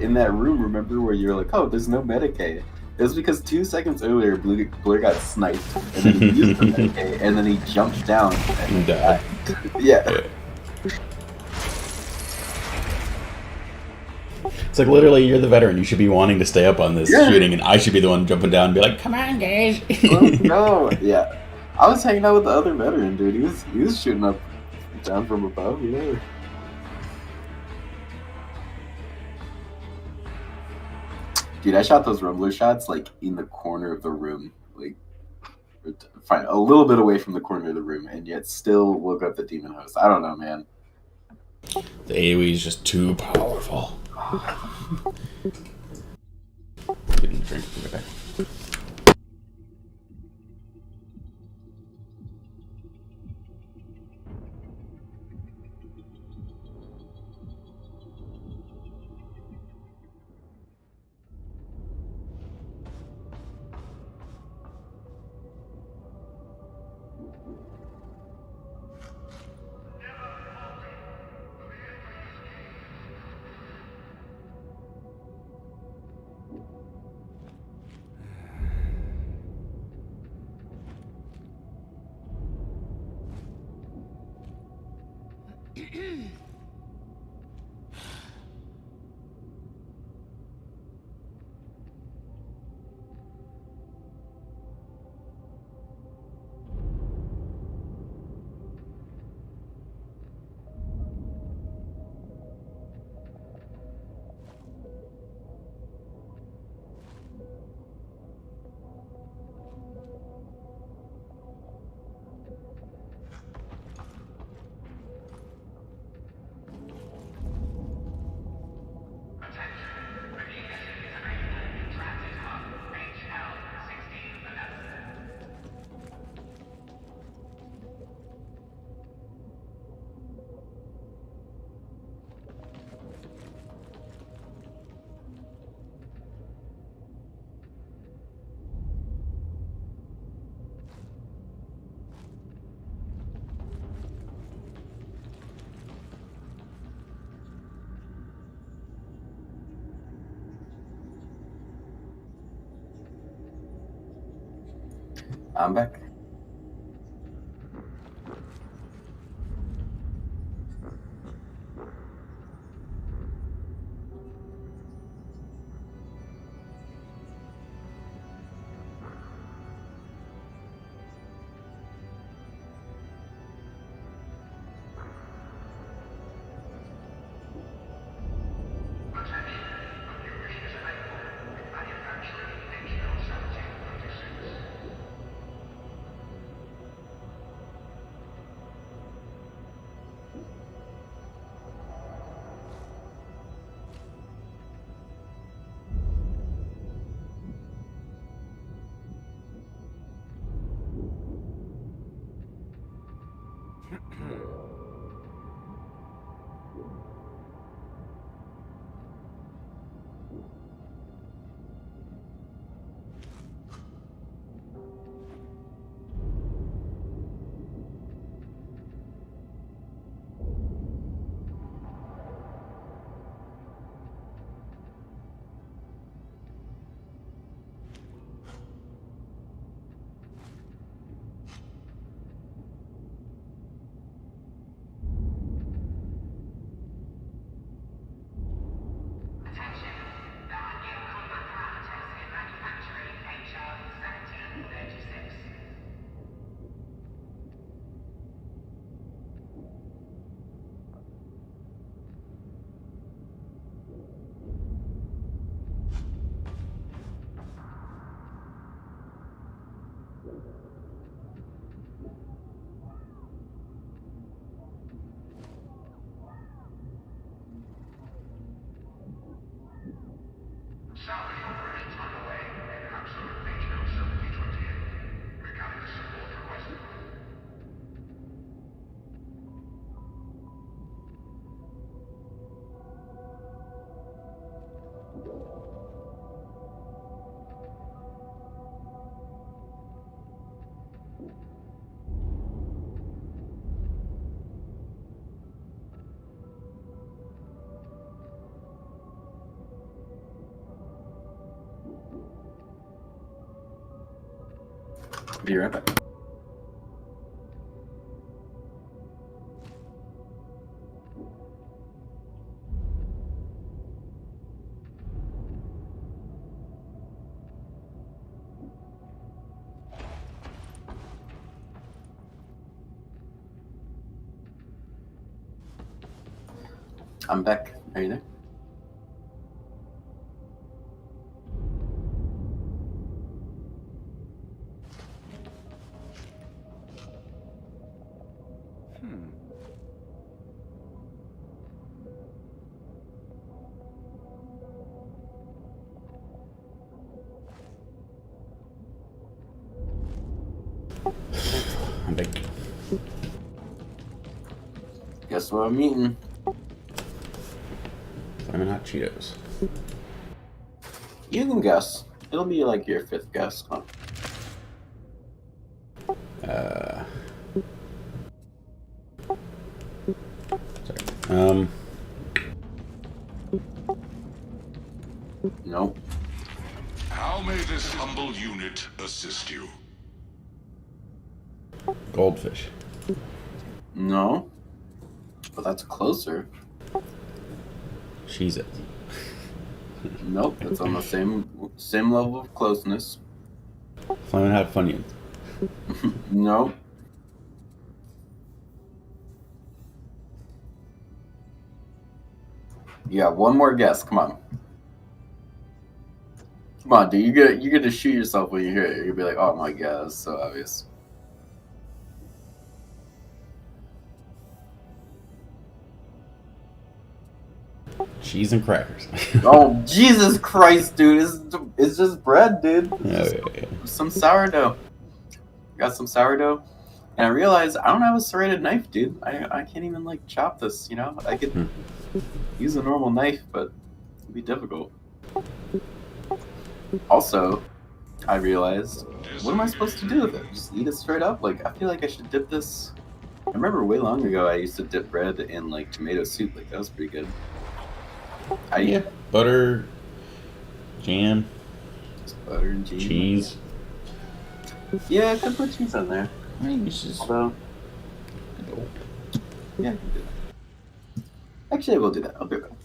in that room, remember where you were like, oh, there's no Medicaid. It was because 2 seconds earlier, Blur got sniped, and then he used the Medicaid, and then he jumped down and Died. Yeah. It's like literally you're the veteran. You should be wanting to stay up on this Yeah. shooting, and I should be the one jumping down and be like, "Come on, guys!" Let's go. Yeah. I was hanging out with the other veteran, dude. He was shooting up down from above, yeah. Dude, I shot those rumbler shots like in the corner of the room, like fine, a little bit away from the corner of the room, and yet still woke up the demon host. I don't know, man. The AoE is just too powerful. Getting a drink. Okay. I'm back. Be right back. I'm back. Are you there? I'm back. Guess what I'm eating? Flamin' Hot Cheetos. You can guess. It'll be like your fifth guess. Huh? Sorry. Nope. How may this humble unit assist you? Goldfish. No. But that's closer. Cheez-It. Nope. It's on the same level of closeness. Flamin' Hot Funyuns. Nope. You got one more guess. Come on. Come on, dude. You're gonna shoot yourself when you hear it. You're gonna be like, oh my god, that's so obvious. Cheese and crackers. Oh, Jesus Christ, dude. It's just bread, dude. Oh, yeah. Some sourdough. Got some sourdough. And I realized I don't have a serrated knife, dude. I can't even, like, chop this, you know? I could use a normal knife, but it'd be difficult. Also, I realized, what am I supposed to do with it? Just eat it straight up? Like, I feel like I should dip this... I remember way long ago I used to dip bread in, like, tomato soup. Like, that was pretty good. Yeah. Butter, jam, Butter and cheese. cheese. Yeah, I could put cheese on there. I mean, it's just... Although, yeah, I can do that. Actually, I will do that. I'll be right back.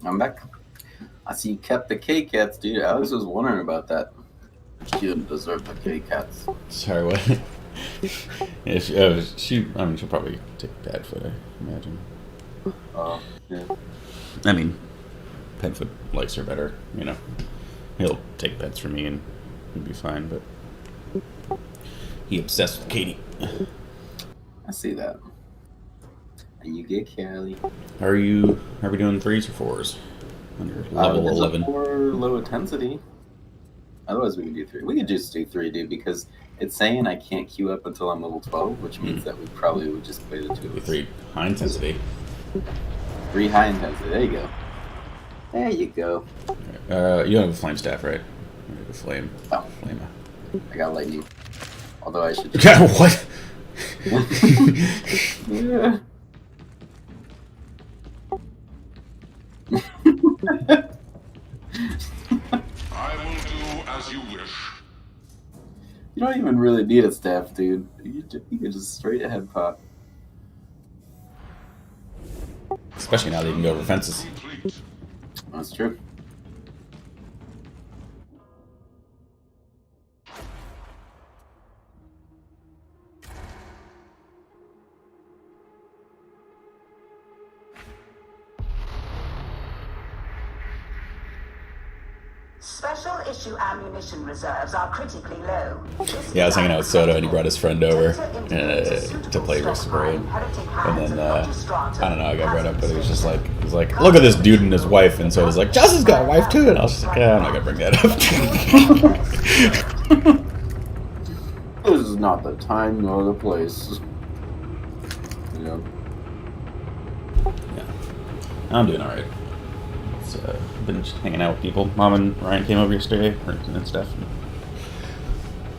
I'm back. I see you kept the K-Cats, dude. Alex was wondering about that. She didn't deserve the K-Cats. Sorry, what? Yeah, I mean, she'll probably take Padfoot, I imagine. Yeah. I mean, Padfoot likes her better, you know. He'll take pets from me and he'll be fine, but he obsessed with Katie. I see that. And you get Callie. How are we doing 3s or 4s? Under level 11. 4 low intensity. Otherwise, we could do 3. We could just do 3, dude, because it's saying I can't queue up until I'm level 12, which means that we probably would just play the 2 of us. 3 high intensity. 3 high intensity. There you go. There you go. You don't have a flame staff, right? You have a flame. Oh. Flame. I got lightning. Although I should. Yeah, what? Yeah. I will do as you wish. You don't even really need a staff, dude. You can just straight ahead pop. Especially now that you can go over fences. Complete. That's true. Special issue ammunition reserves are critically low. Yeah, I was hanging out with Soto, and he brought his friend over to play Risk of Rain. And then, I don't know, I got brought up, but he was like, look at this dude and his wife. And so I was like, Justin's got a wife too. And I was just like, yeah, I'm not going to bring that up. This is not the time nor the place. Yeah. Yeah. I'm doing alright. Been just hanging out with people. Mom and Ryan came over yesterday and stuff. And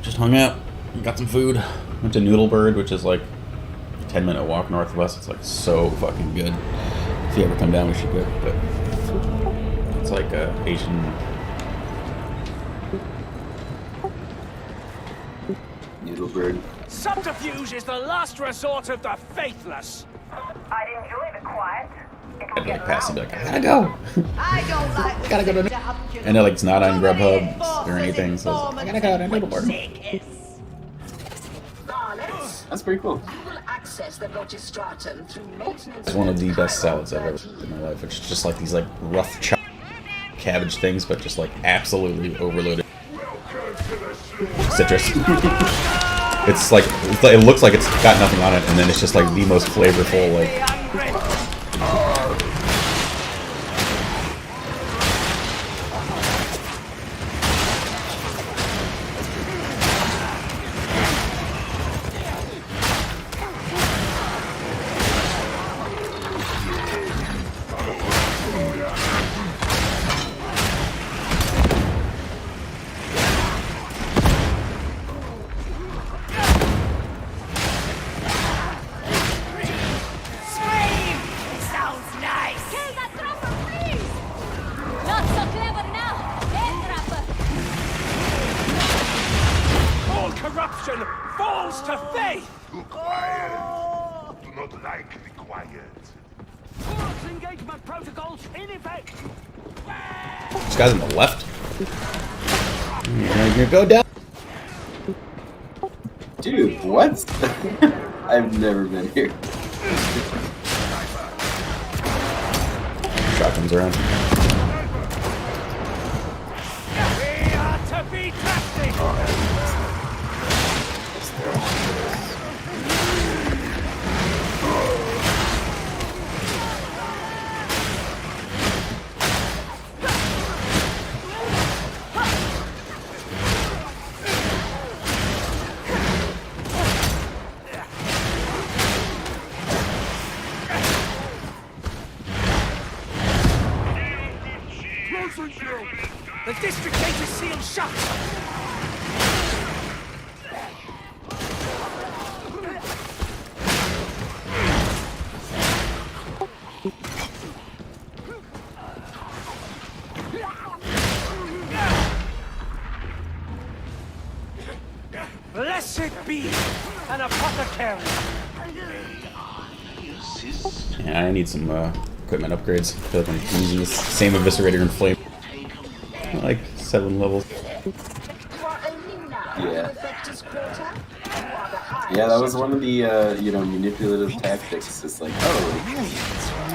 just hung out. Got some food. Went to Noodlebird, which is like a 10-minute walk north of us. It's like so fucking good. If you ever come down, we should go. But it's like Asian. Noodlebird. Subterfuge is the last resort of the faithless. I'd enjoy the quiet. I'd be like pass and be like, I gotta go. I don't like Gotta go to. And like it's not on Grubhub or anything, so I gotta go to Noodlebird. That's pretty cool. Access the Logistratum through maintenance. It's one of the best salads I've ever had in my life. It's just like these like rough chopped cabbage things, but just like absolutely overloaded citrus. It's like it looks like it's got nothing on it, and then it's just like the most flavorful like. Corruption falls to faith! Look quiet. Do not like the quiet. Force engagement protocols in effect! This guy's on the left. You're gonna go down. Dude, what? I've never been here. Shotguns around. We are to be trusted! The district gate is sealed shut! Blessed be an apothecary! Yeah, I need some equipment upgrades. I feel like I'm using the same eviscerator and flame. Like 7 levels. Yeah. Yeah, that was one of the manipulative tactics. It's like,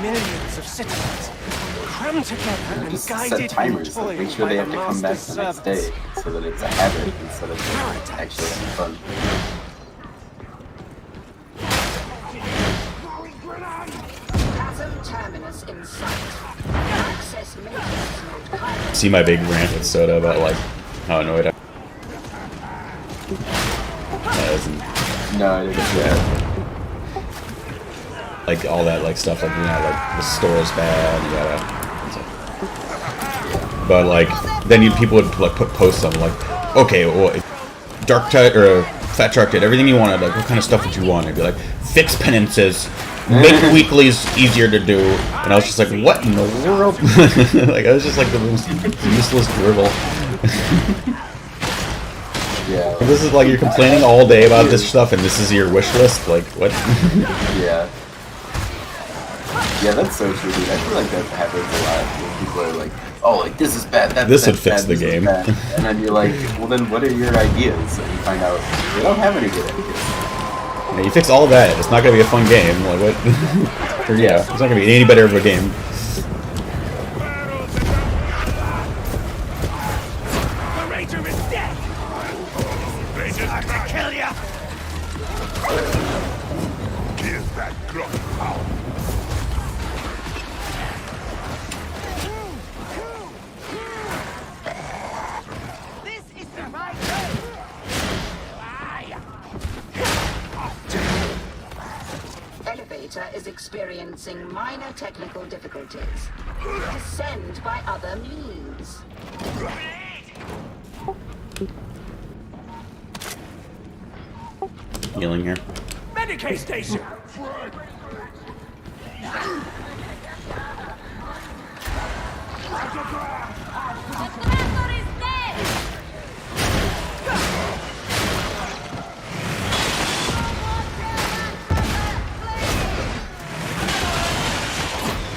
Millions of citizens crammed together and just guided set timers. Like, make sure they have to come back the next day so that it's a habit instead of like, actually having fun. Terminus in sight. Access maintenance mode. See my big rant with Soda about like how annoyed I was. No, I didn't. Yeah. Like all that like stuff like like the store's bad. But like then people would like put posts on like, okay, well, if Fat Shark did everything you wanted. Like, what kind of stuff would you want? I'd be like, fix penances. Make weeklies easier to do, and I was just like, "What in the world?" Like, I was just like the most useless dribble. Yeah. This is like you're complaining all day about this stuff, and this is your wish list. Like, what? Yeah. Yeah, that's so true, dude. I feel like that happens a lot. When people are like, "Oh, like this is bad. This would that's fix bad, the this is game." bad." And then you're like, "Well, then what are your ideas?" And you find out they don't have any good ideas. Yeah, you fix all that, it's not gonna be a fun game. Like what? Or, yeah, it's not gonna be any better of a game. The Ranger is dead! Ranger's out to kill ya! Give that grunt power. This is the right way! Elevator is experiencing minor technical difficulties. Descend by other means. Healing here. Medicaid station!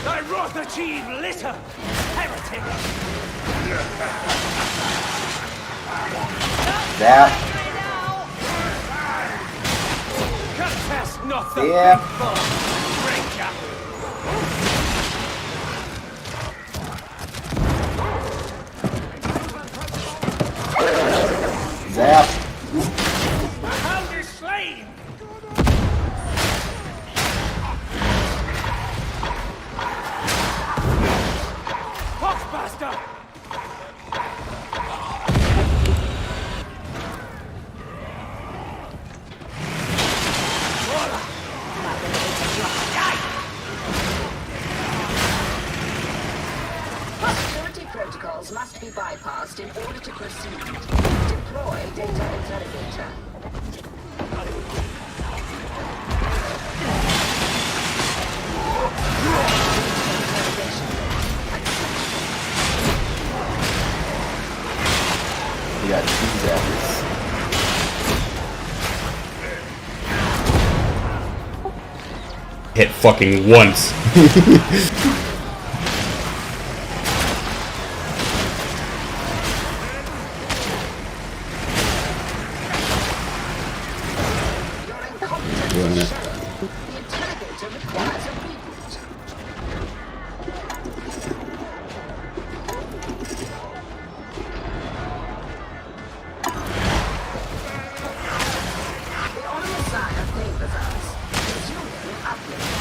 Thy wrath achieve litter! Heretic! That, Contest not the Yeah. faithful, Ranger! zap. The hound is slain! Poxbuster! Security protocols must be bypassed in order to proceed. Deploy data interrogator. We got two zappers. Hit fucking once. You're incompetent. Doing it. The interrogator requires a reboot. The Honorable Sire favors us. Resuming uplift.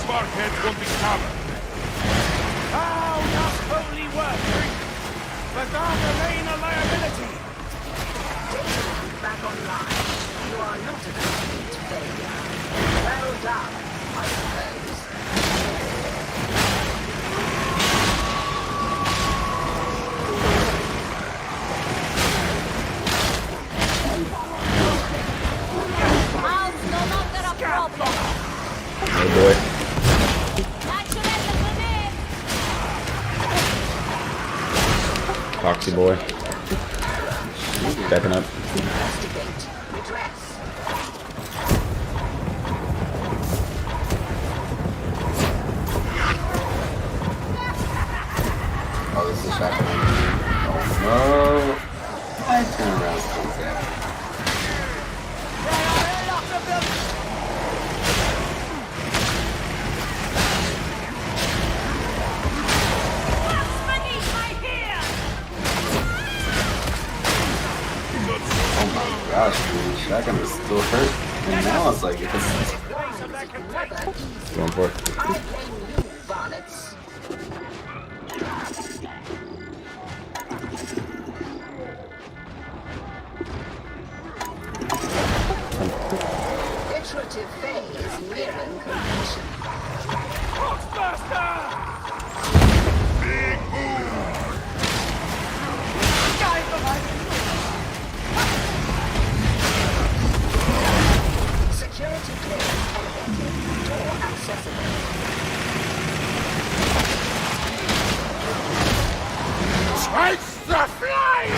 Sparkheads won't be covered. Thou dost only work, but thou remain a liability! Back online. You are not a complete failure. Well done, I suppose. House no longer a problem. Oh boy. Activate the grenade. Foxy boy. Stepping up. Investigate. Redress. Oh, this is happening. Oh no. I turn around and zap. Beneath my heel. Oh my gosh, dude. Shotgun is still hurt. And now it's like, it's Going for it. I blame you, varlets. Iterative phase nearing completion. Poxbuster! Big move. Guide the light! Face the flame!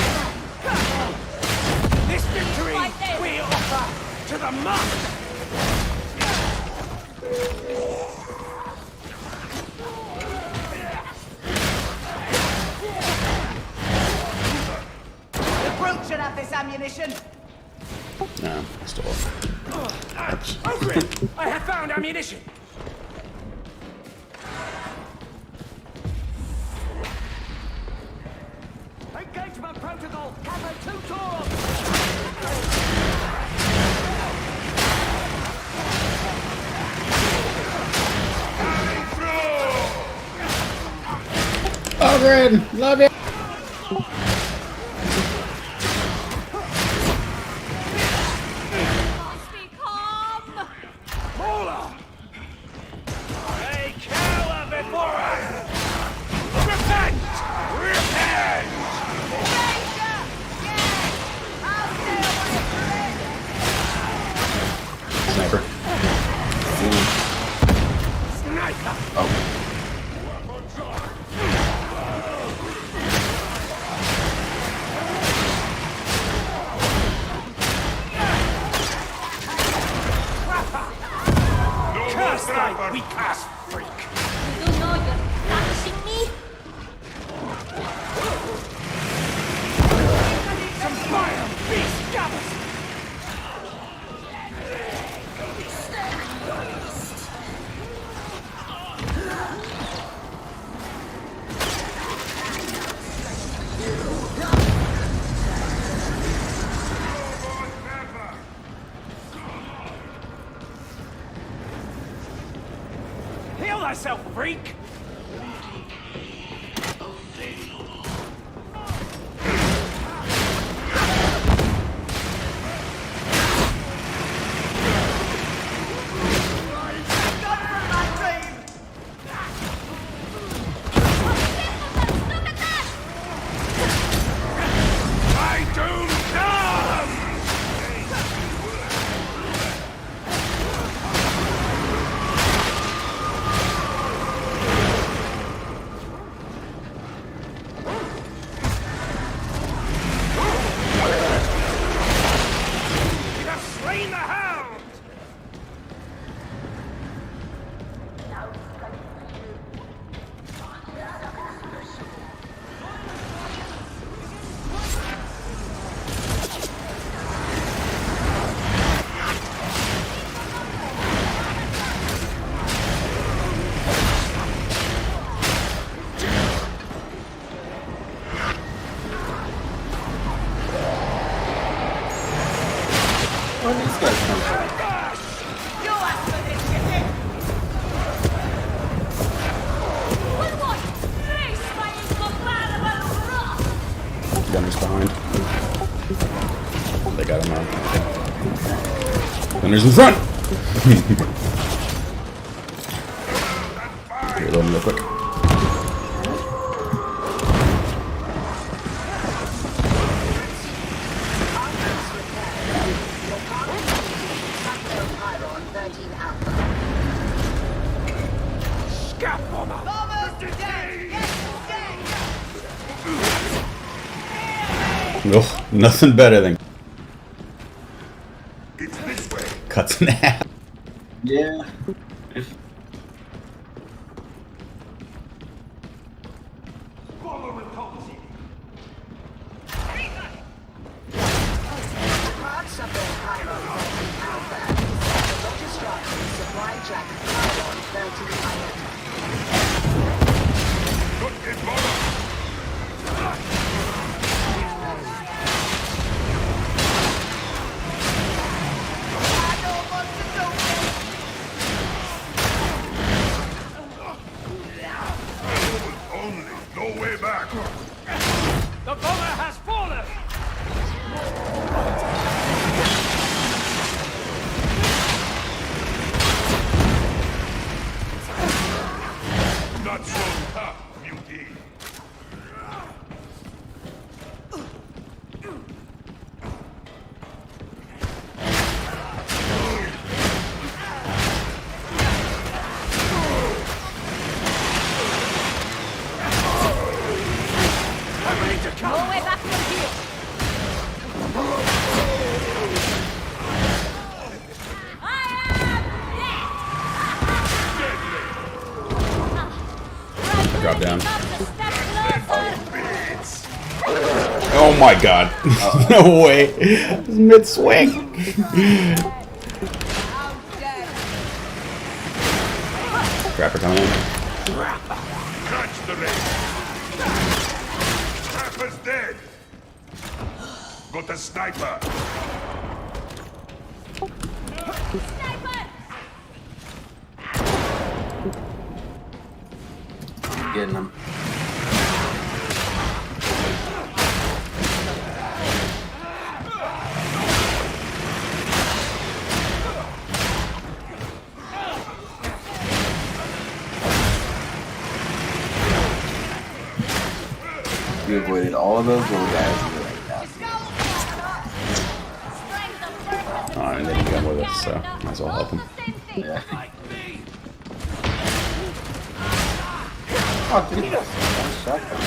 This victory we offer to the monk! The brute should have this ammunition. No, still. Ogrin! I have found ammunition! Engagement protocol! Cover 2 Tauros! Ogrin, love you. Must be calm. Paula! They cower before us! Repent! Repent! Danger! Yes! I'll stay away from it! Sniper. Sniper! Oh, Curse thy weak-ass freak! You do know you're touching me? Some fire, beast gabbers! Heal thyself, freak! Gun from my team! Look at that! I doom them! You have slain the hound! where did these guys come from? You asked for this, chicken! What was this by incomparable rock? Gunner's behind. They got him on. Gunner's in front! Reload real quick. Iron 13 Alpha. Scat bomber! Almost dead! Yes, dead! No, nothing better than It's this way. cuts in half. Yeah. Hard support Iron 13 Alpha. The Logistrati supply jack Iron 13 Iron. Good in bottom. I don't want to do this! Only no way back. The bomber has fallen! Not so tough, beauty. to No come! way back from here. Drop down. Oh my god. No way. It's mid-swing. Trapper coming in. Catch the race. Trapper's dead. Got a sniper. I'm getting him. We avoided all of those little guys. And we're like, Oh, and then he come with us, so might as well help him. yeah. Oh, dude, that's one shotgun.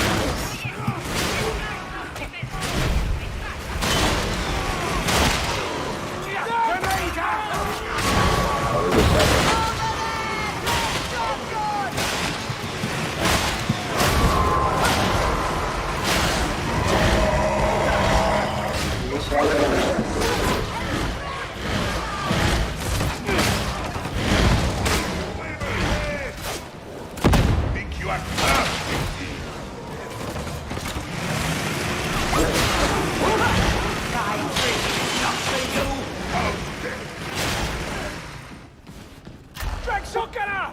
Oh, there's a shotgun. Think you are tough. Drag shotgunner!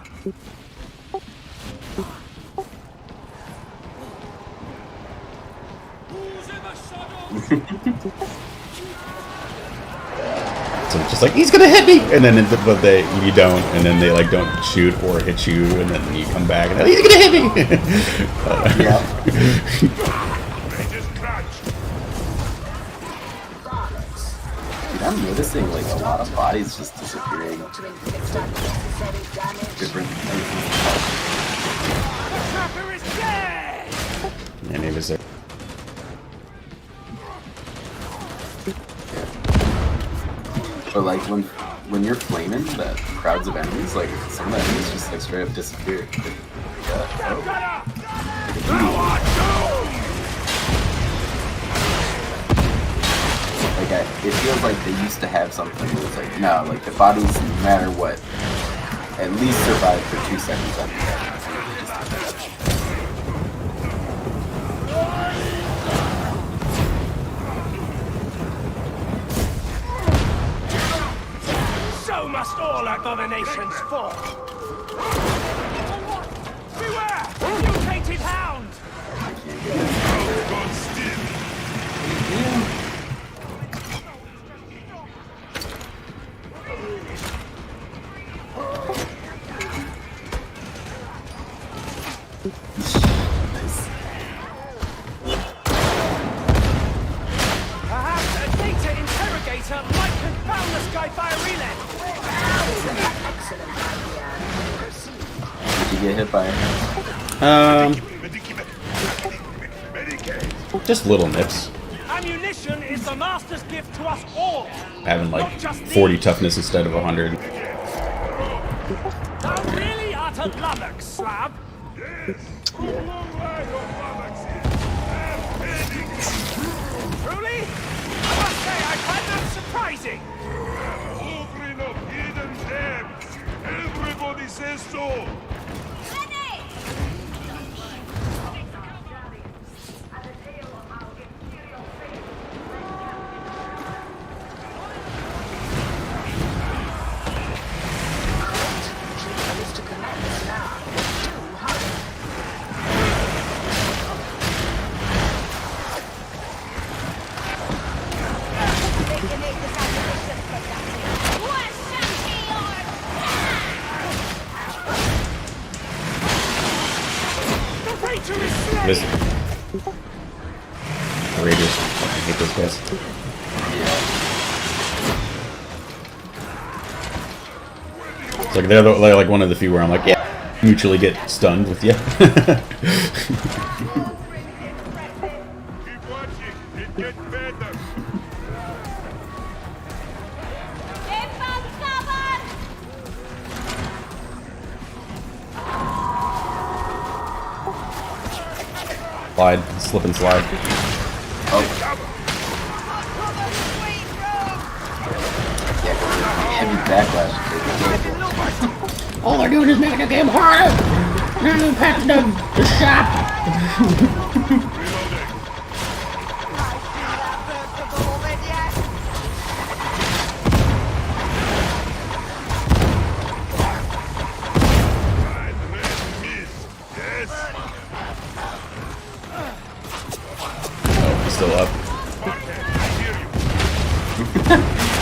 Who's in the shadows? So it's just like, he's gonna hit me! And then but you don't, and then they like don't shoot or hit you, and then you come back and he's gonna hit me! Yeah. They just crouch. Dude, I'm noticing like a lot of bodies just disappearing. To inflict unnecessary damage. Different Trapper is dead! And he was there. But like when you're flaming the crowds of enemies, like some of the enemies just like straight up disappear. Like it feels like they used to have something that was like, no, like the bodies, no matter what, at least survive for 2 seconds after that. So must all abominations fall! Beware! Mutated hound! I can't get it. Gone still. Perhaps a data interrogator might confound the Skyfire relay! Excellent idea. Proceed. Did you get hit by it? Medicate. Just little nips. Ammunition is the master's gift to us all! Having like 40 toughness instead of 100. Thou really art a lummox, Slab! Truly? I must say I find that surprising! Opening up hidden depths. Everybody says so. Treatment is to commence now. Do hurry. The Ranger is slain! Listen. Raiders. I hate those guys. It's like they're like one of the few where I'm like, yeah, mutually get stunned with you. Get better. Inbound cover! Slide. Slip and slide. Heavy backlash. All they're doing is making the game harder. Now you patch the shop. Oh, he's still up.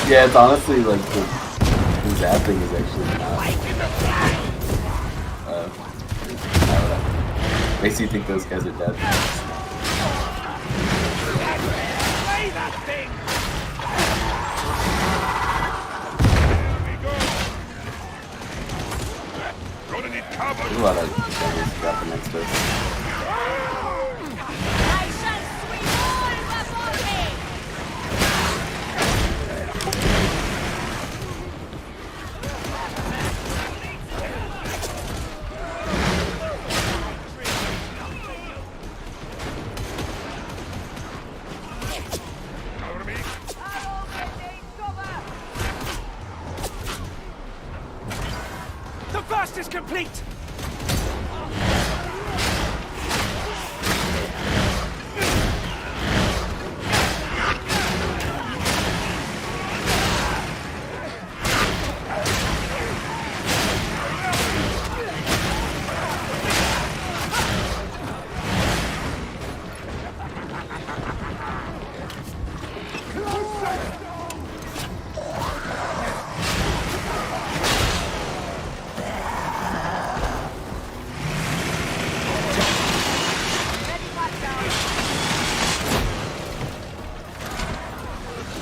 Yeah, it's honestly like the zapping is actually not. I don't know. Makes you think those guys are dead. Play that thing. Gonna need cover. There's a lot of guys zapping next to us. I shall swing all before me! Cover me. The first is complete.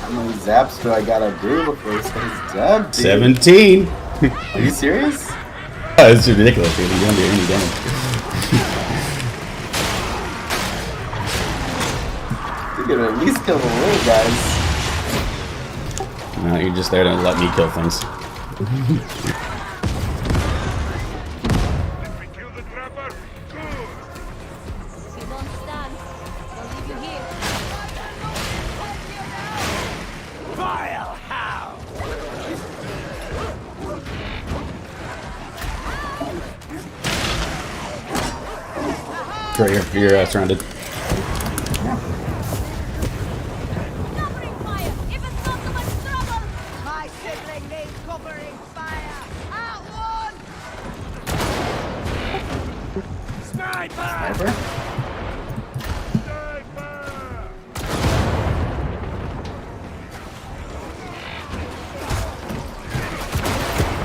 How many zaps do I gotta do before this guy's dead? Dude? 17. Are you serious? Oh, it's ridiculous, dude. You don't do any damage. You could at least kill the little guys. No, you're just there to let me kill things. Did we kill the trapper? Good. If you don't stand, I'll leave you here. Vile hound. Sure, you're surrounded. Covering fire! If it's not so much trouble! My sibling needs covering fire. Out one. Sniper. Sniper?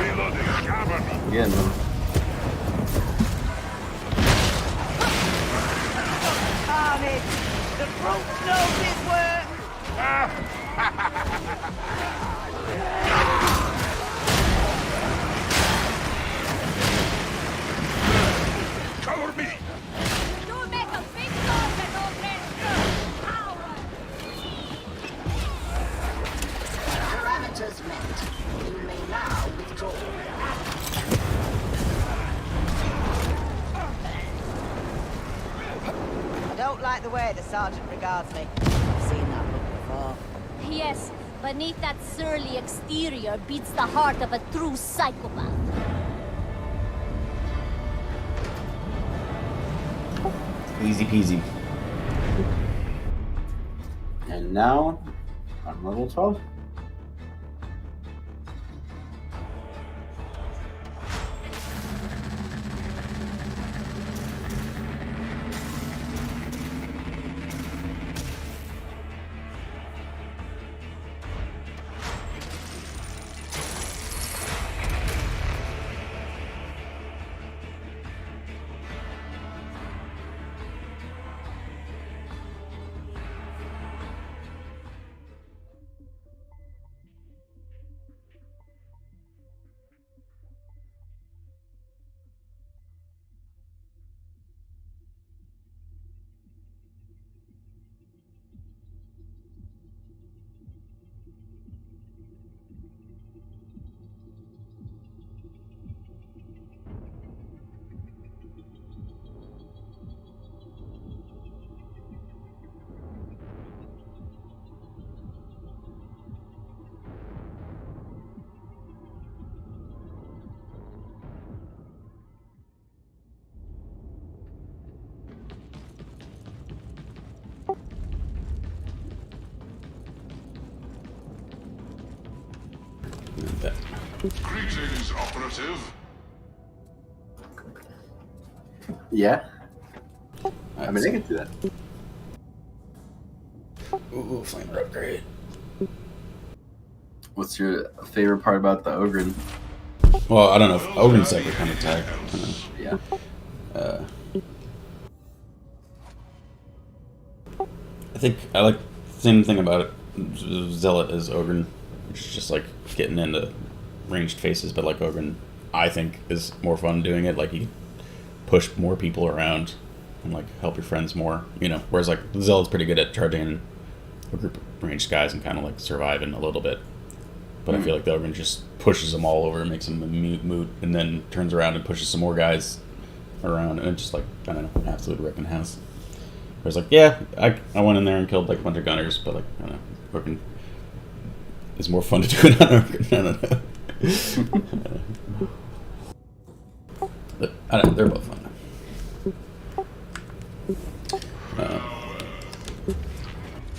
Reloading. Cover me. Yeah, no. Carnage. The brute knows his work. Cover me. You make a big noise and no power! Parameters met. You may now withdraw. I don't like the way the sergeant regards me. I've seen that look before. Yes, beneath that surly exterior beats the heart of a true psychopath. Easy peasy. And now, I'm level 12. Greetings, operative. Yeah. I mean, I can do that. Ooh, flamer upgrade. What's your favorite part about the Ogren? Well, I don't know if Ogren's ever kind of attack. Yeah. I think I like the same thing about it. Zealot as Ogren, which is just like getting into ranged faces, but like Ogren, I think is more fun doing it. Like you push more people around and like help your friends more, you know. Whereas like Zealot's pretty good at charging a group of ranged guys and kind of like surviving a little bit. But I feel like the Ogren just pushes them all over, makes them moot, and then turns around and pushes some more guys around, and it's just like, I don't know, absolute wrecking house. Whereas like, yeah, I went in there and killed like a bunch of gunners, but like, I don't know, Ogren is more fun to do it on Ogren. I don't know. But I don't know, they're both fun.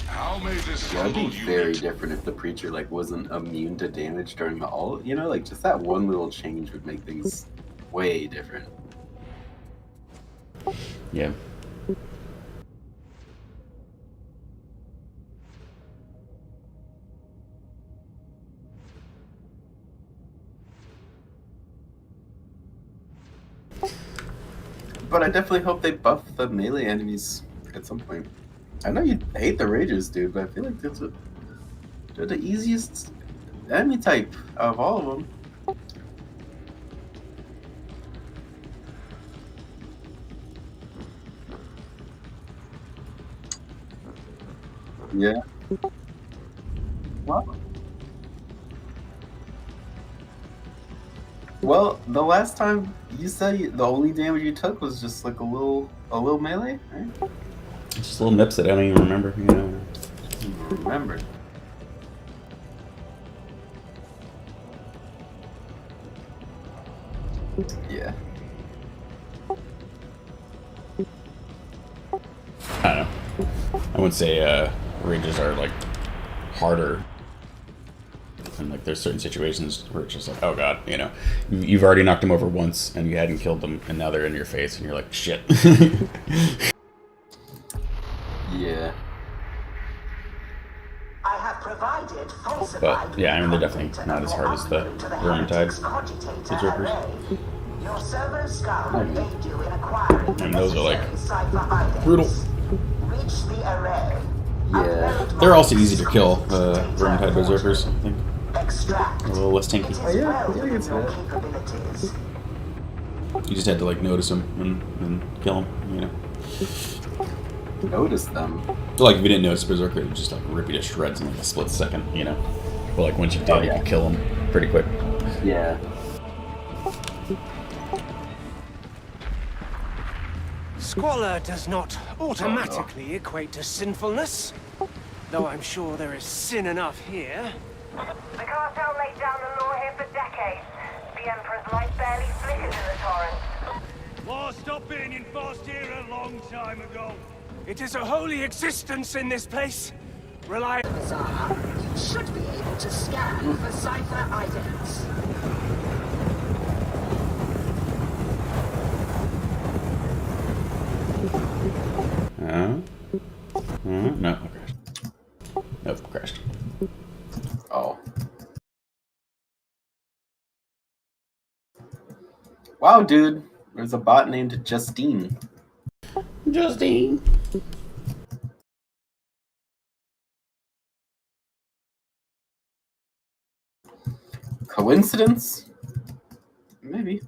How may this Yeah, it'd be humble very unit different if the preacher like wasn't immune to damage during the all. You know, like just that one little change would make things way different. Yeah. But I definitely hope they buff the melee enemies at some point. I know you hate the Ragers, dude, but I feel like they're the easiest enemy type of all of them. Yeah. Well, the last time you said the only damage you took was just like a little melee, right? Just little nips that I don't even remember, you know. Remember. Yeah. I don't know. I wouldn't say rages are like harder. And like there's certain situations where it's just like, oh god, you know, you've already knocked them over once and you hadn't killed them, and now they're in your face, and you're like, shit. Yeah. I have provided falsified. But yeah, I mean they're definitely not as hard as the Vermintide Berserkers. Your servo skull will aid you in acquiring And those are like cipher items. brutal. Reach the array. Yeah. They're also easy to kill, Vermintide Berserkers, I think. Extract. A little less tanky. Oh yeah, I can see Your that. capabilities. You just had to like notice them and kill them, you know. Notice them. So like if you didn't notice Berserker, it would just like rip you to shreds in like a split second, you know. But like once you did, Oh, you yeah. could kill them pretty quick. Yeah. Squalor does not automatically equate to sinfulness, though I'm sure there is sin enough here. The cartel laid down the law here for decades. The Emperor's light barely flickered in the torrent. Law stopped being enforced here a long time ago. It is a holy existence in this place. Rely. Bazaar, you should be able to scan for cipher items. No, I crashed. Nope, crashed. Oh. Wow, dude. There's a bot named Justine. Justine. Coincidence? Maybe.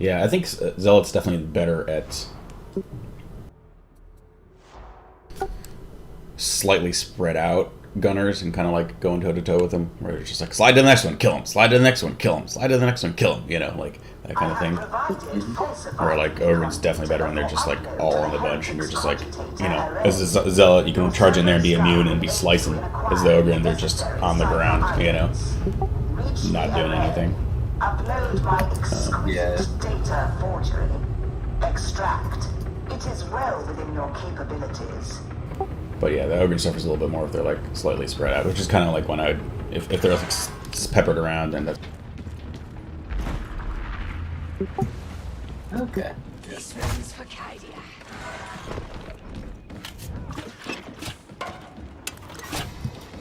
Yeah, I think Zealot's definitely better at slightly spread out gunners and kind of like going toe to toe with them, where it's just like slide to the next one, kill him, slide to the next one, kill him, slide to the next one, kill him. You know, like that kind of thing. Or like Ogryn's definitely better when they're just like all on the bunch and you're just like, you know, as a Zealot you can charge in there and be immune and be slicing. As the Ogryn, they're just on the ground, you know, not doing anything. Upload my exquisite Yeah. data forgery. Extract. It is well within your capabilities. But yeah, the Ogryn suffers a little bit more if they're like slightly spread out, which is kind of like when I would, if they're like peppered around, and that's Okay. This one's for Cadia.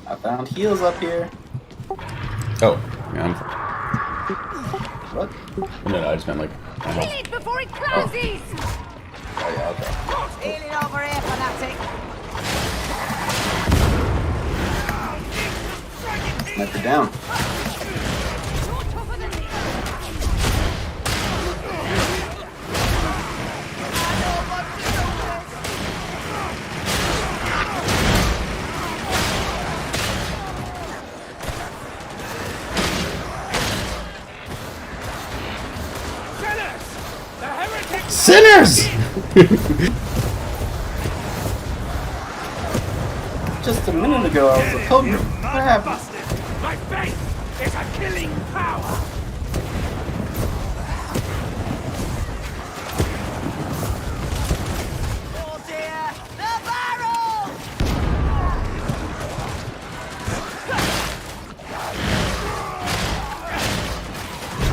I found heals up here. oh, yeah, What? no, I just meant like Kill it before it closes! Oh yeah, okay. Healing over here, fanatic. Sniper down. You're tougher than me. sinners. Just a minute ago, I was a pilgrim. What happened? My faith is a killing power! Oh dear! The barrel!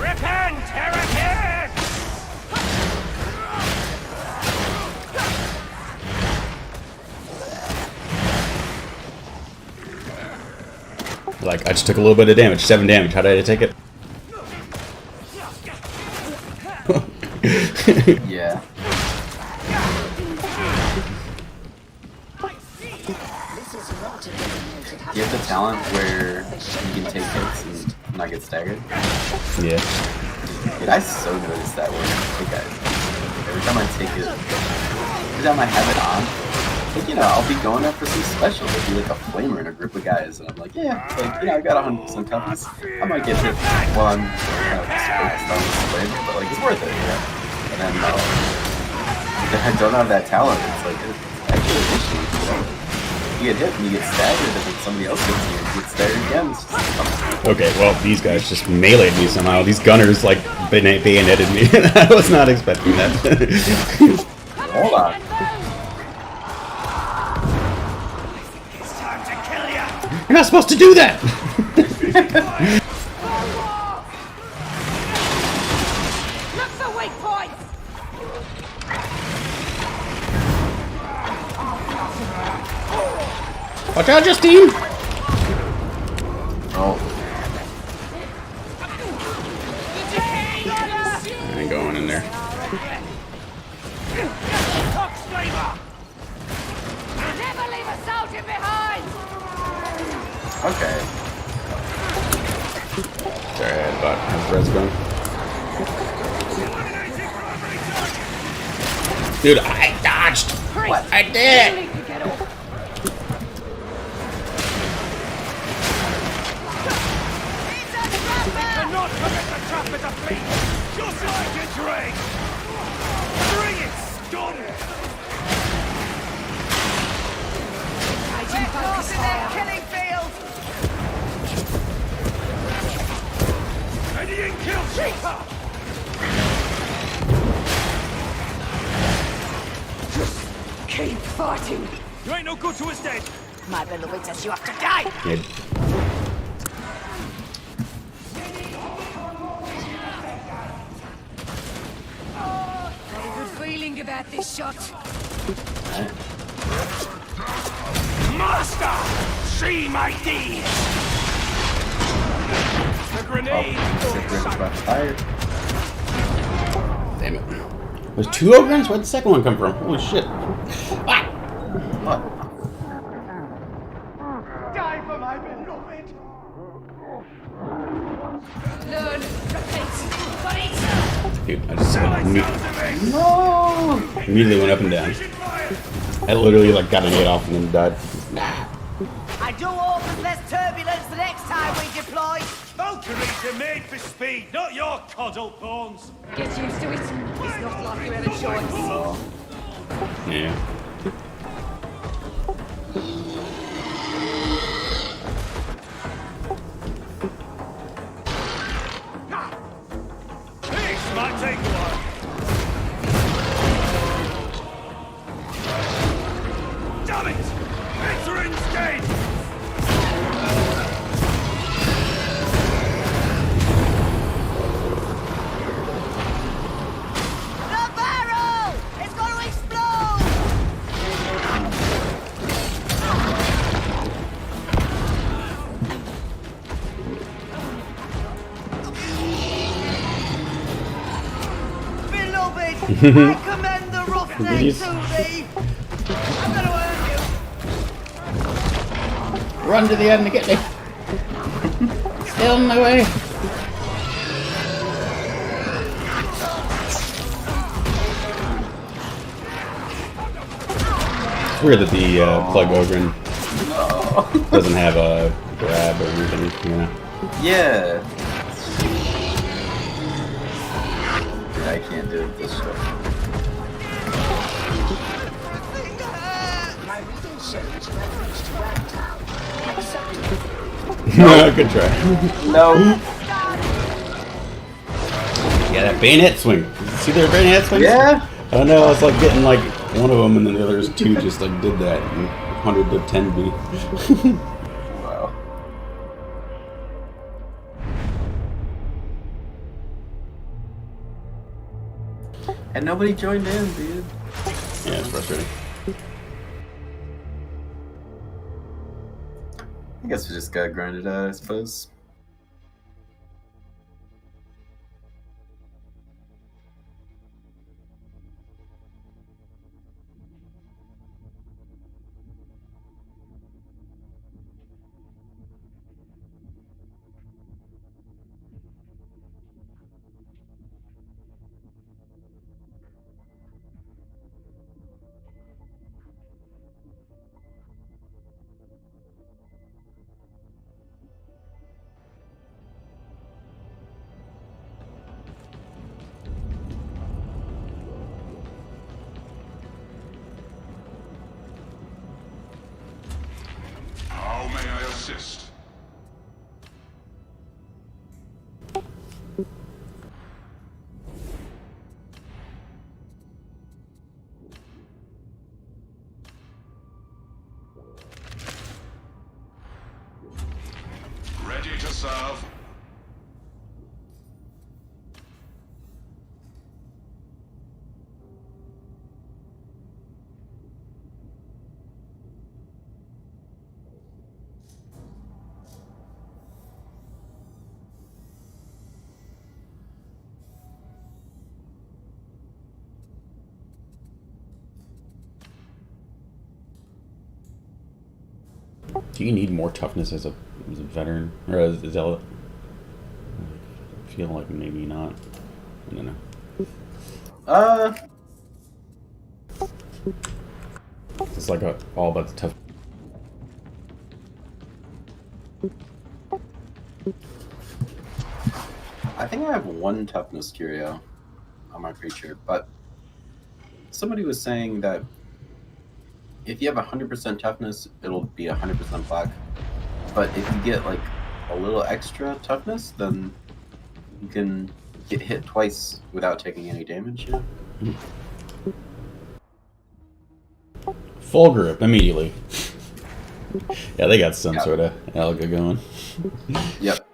Repent, heretics! Like I just took a little bit of damage, 7 damage. How did I take it? Yeah. Do you have the talent where you can take hits and not get staggered? Yeah. Dude, I so notice that when hey guys. Every time I take it, every time I have it on, like, you know, I'll be going up for some special. There'll be like a flamer in a group of guys, and I'm like, yeah, like, you know, I got 100% toughness. I might get hit while I'm kind of focused on this flamer, but like, it's worth it, you know? And then I don't have that talent. It's like, it's actually an issue, you know? You get hit and you get staggered, and then somebody else gets you and you get staggered again. It's just Okay, well, these guys just meleeed me somehow. These gunners, like, bayoneted me. I was not expecting that. hold on. It's time to kill ya! You're not supposed to do that! Look for weak points! Watch out, Justine! Oh, I ain't going in there. Never leave a soldier behind! okay. Sorry, I had bought his res gun. Dude, I dodged! What? I did! You need to get off. Cannot commit the trap as a fleet! Just like it's range! Bring it, scum! We're caught in their killing field! Indian kill cheaper! Keep fighting! You ain't no good to us dead! My beloved says you have to die! Yeah. Got a good feeling about this shot. Master! See my deeds! The grenade! Fired. Damn it. There's 2 Ogryns? Where'd the second one come from? Holy shit. Ah! What? Die for my beloved! Learn, repeat, fight! Dude, I just No! immediately went up and down. I literally like got an 8 off and then died. Nah. I do hope there's less turbulence the next time we deploy! No Valkyries are made for speed, not your coddle pawns. Get used to it. It's not like you had a choice. Yeah. This might take a while. Damn it! Veterans Gate! The barrel! It's going to explode! Beloved, I commend the roughneck Yes. to thee. I'm going to earn you. Run to the end to get me. Still on my way. It's weird that the Plague Ogryn doesn't have a grab or anything, you know? Yeah. Yeah, I can't do it this way. My reading shows you have reached Ragtown. Acceptable. Good try. No. Yeah, that bayonet swing. See their bayonet swing? Yeah. I don't know, it's like getting like one of them and then the others two just like did that and 100 to 10 B. Wow. And nobody joined in, dude. Yeah, it's frustrating. I guess we just got grinded out, I suppose. How may I assist? Ready to serve. Do you need more toughness as a veteran? Or as a zealot? I feel like maybe not. I don't know. It's like all about the tough. I think I have one toughness curio on my creature, but somebody was saying that if you have 100% toughness, it'll be 100% black. But if you get like a little extra toughness, then you can get hit twice without taking any damage. You know? Full grip immediately. Yeah, they got some Yep. sort of alga going. Yep.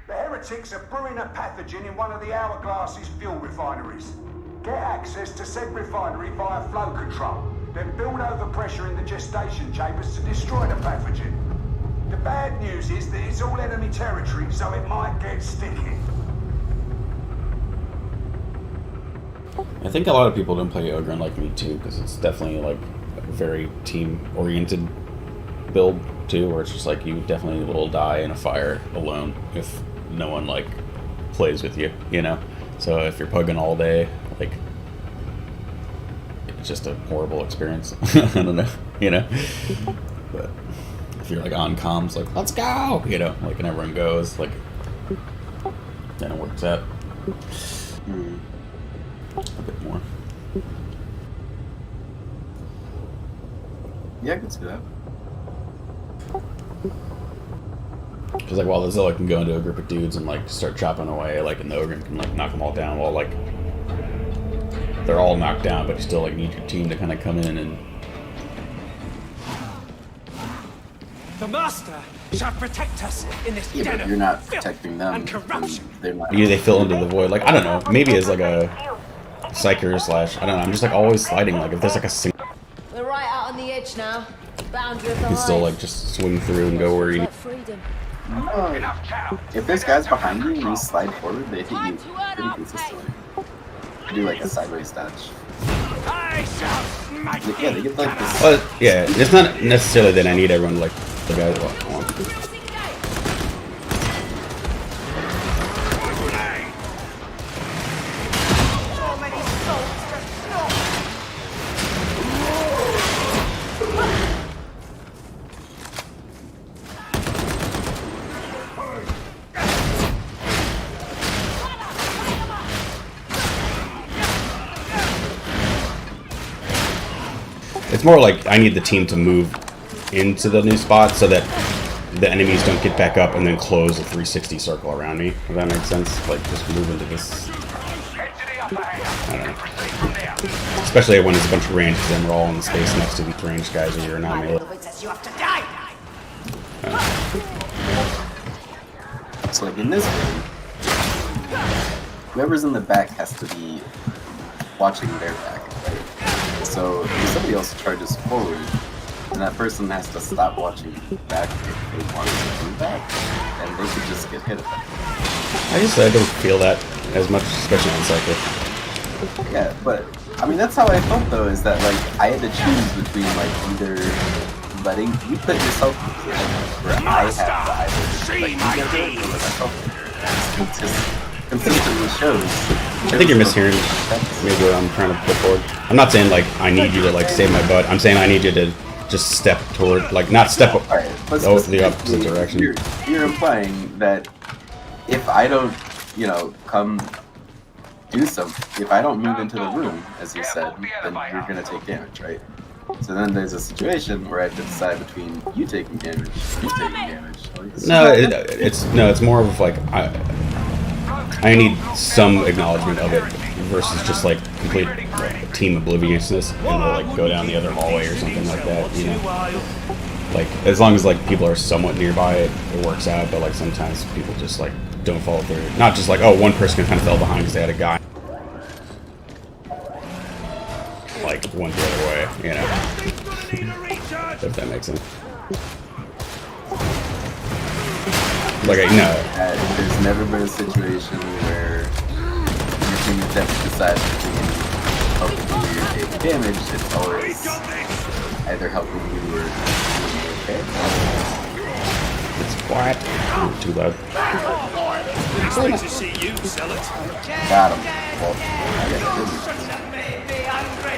The heretics are brewing a pathogen in one of the Hourglass's fuel refineries. Get access to said refinery via flow control, then build overpressure in the gestation chambers to destroy the pathogen. The bad news is that it's all enemy territory, so it might get sticky. I think a lot of people don't play Ogryn like me too, because it's definitely like a very team-oriented build too, where it's just like you definitely will die in a fire alone if no one like plays with you, you know. So if you're pugging all day, like it's just a horrible experience. I don't know, you know. But if you're like on comms, like let's go, you know, like and everyone goes, like then it works out a bit more. Yeah, I can see that. Because like while the Zilla can go into a group of dudes and like start chopping away, like and the Ogre can like knock them all down, while like they're all knocked down, but you still like need your team to kind of come in and. The Master shall protect us in this Yeah, den but of you're not filth protecting them. and corruption. They're not. Maybe they fill into the void. Like I don't know. Maybe as like a psyker slash. I don't know. I'm just like always sliding. Like if there's like a single, We're right out on the edge now. Boundary of the you can still hive. like just swing through and go where you need. Freedom. If there's guys behind you and you slide forward, they hit you pretty consistently. You do like a sideways dodge. I shall smite Yeah, they get like this. But yeah, it's not necessarily that I need everyone like the guys. Well, come on. It's more like I need the team to move into the new spot so that the enemies don't get back up and then close a 360 circle around me. If that makes sense? Like just move into this. I don't know. Especially when there's a bunch of ranged, because then we're all in the space next to these ranged guys or you're not melee. So like in this game, whoever's in the back has to be watching their back, right? So if somebody else charges forward, then that person has to stop watching back if they want to do that, and they could just get hit. I don't feel that as much, especially on Cypher. Yeah, but I mean that's how I felt though, is that like I had to choose between like either letting you put yourself in a position where I have to either let you get hit or let myself get hit. Consistently shows. I think you're mishearing maybe what I'm trying to put forward. I'm not saying like I need you to like save my butt. I'm saying I need you to just step toward, like not step the opposite direction. You're implying that if I don't, you know, come do something, if I don't move into the room, as you said, then you're gonna take damage, right? So then there's a situation where I have to decide between you taking damage and you taking damage. Like, No, it's more of like I need some acknowledgement of it versus just like complete team obliviousness and they'll like go down the other hallway or something like that, you know. Like as long as like people are somewhat nearby, it works out. But like sometimes people just like don't follow through. Not just like, oh, one person kind of fell behind because they had a guy like went the other way, you know. If that makes sense. Like there's never been a situation where your team attempts to decide between helping you or taking damage. It's always either helping you or doing okay. It's quiet. Too loud. It's nice to see you, Zealot. Got him. Well, I got it.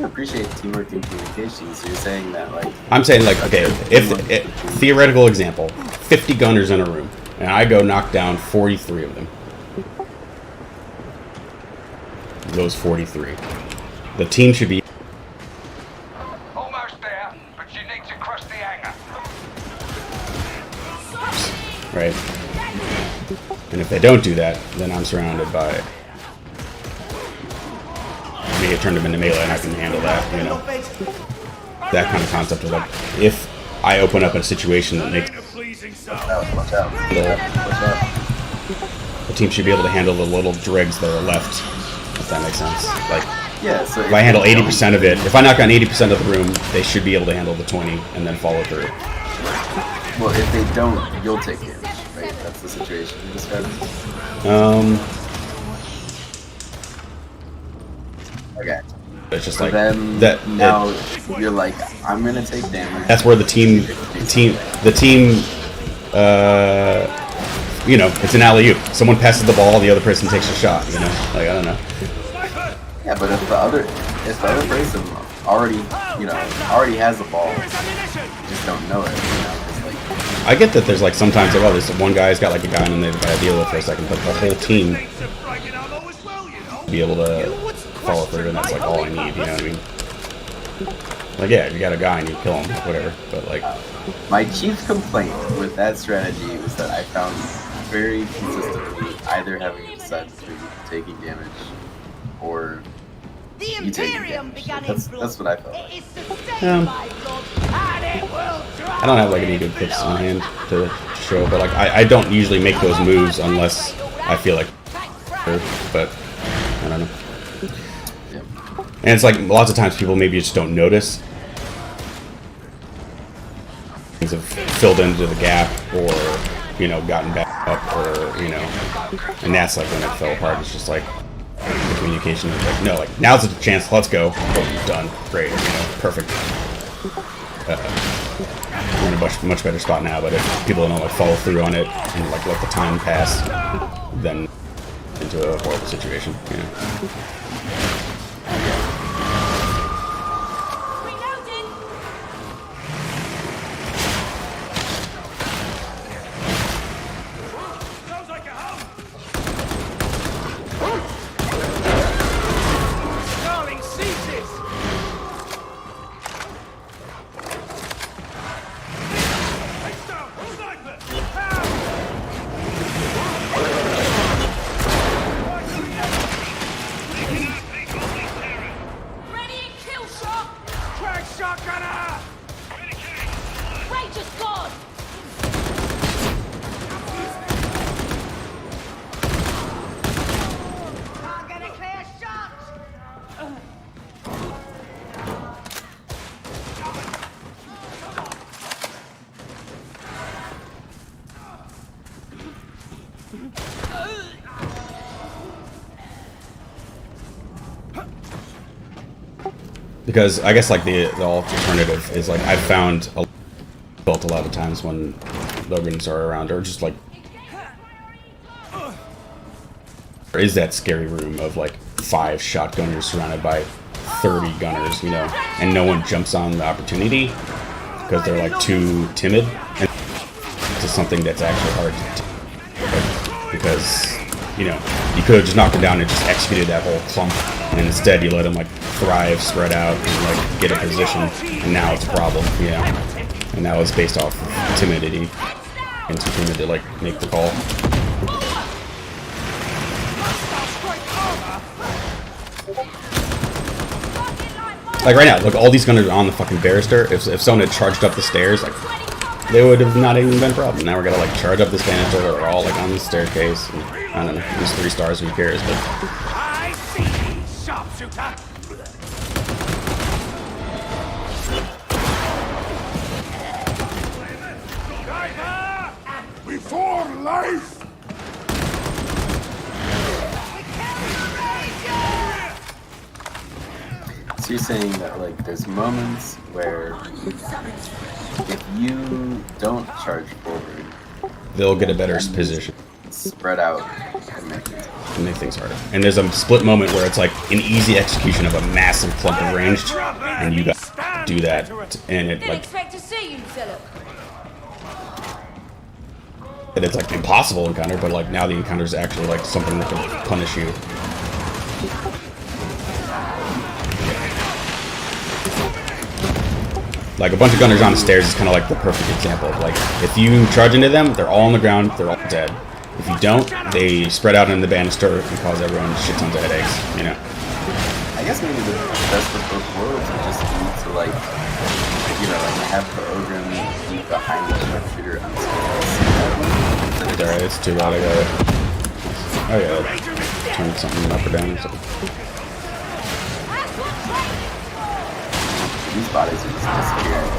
Appreciate teamwork and communication. So you're saying that, like, I'm saying, like, okay, if theoretical example, 50 gunners in a room, and I go knock down 43 of them. Those 43. The team should be Almost there, but you need to cross the hangar. right. And if they don't do that, then I'm surrounded by. Maybe turn them into melee and I can handle that, you know. That kind of concept of like, if I open up a situation that makes watch out. the team should be able to handle the little dregs that are left that makes sense. Like, Yeah, so if I handle 80% of it, if I knock down 80% of the room, they should be able to handle the 20 and then follow through. Well, if they don't, you'll take damage, right? That's the situation you're describing. Okay. It's just So like then that. now you're like, I'm gonna take damage. That's where the team, you know, it's an alley-oop. Someone passes the ball, the other person takes a shot. You know, like I don't know. Yeah, but if the other person already has the ball, you just don't know it. You know, it's like, I get that there's like sometimes like, oh, this one guy's got like a gun and they've got to deal with it for a second, but the whole team be able to follow through, and that's like all I need. You know what I mean? Like, yeah, if you got a guy and you kill him, whatever. But like, my chief complaint with that strategy was that I found very consistently either having to decide between taking damage or you taking damage. That's what I felt like. I don't have like any good clips on hand to show, but like I don't usually make those moves unless I feel like, but I don't know. And it's like lots of times people maybe just don't notice. Things have filled into the gap, or you know, gotten back up, or you know, and that's like when it fell apart. It's just like the communication is like, no, like now's the chance, let's go. Oh, done, great, you know, perfect. We're in a much better spot now. But if people don't like follow through on it and like let the time pass, then into a horrible situation. You know. Because I guess like the alternative is like I've found built a lot of times when Logans are around, or just like there is that scary room of like 5 shotgunners surrounded by 30 gunners, you know, and no one jumps on the opportunity because they're like too timid. And it's something that's actually hard to because you know you could have just knocked them down and just executed that whole clump, and instead you let them like thrive, spread out, and like get a position, and now it's a problem, you know. And that was based off timidity and too timid to like make the call. Like right now, look, all these gunners are on the fucking banister. If someone had charged up the stairs, like they would have not even been a problem. Now we're gonna like charge up this banister. We're all like on the staircase. And, I don't know. There's 3 stars. Who cares? But I see, sharpshooter. Before life! So you're saying that like there's moments where if you don't charge forward, they'll get a better position. Spread out and make things harder. And there's a split moment where it's like an easy execution of a massive clump of ranged, and you got to do that, and it like expect to see you, Philip. and it's like impossible encounter, but like now the encounter is actually like something that can punish you. Like a bunch of gunners on the stairs is kind of like the perfect example. Like if you charge into them, they're all on the ground, they're all dead. If you don't, they spread out in the banister and cause everyone shit tons of headaches, you know. I guess maybe the best of both worlds would just be to like, you know, like have the Ogre be behind the sharpshooter on the It's alright, it's too loud, I got it. Oh yeah, turn something up or down or something. These bodies are just disappearing.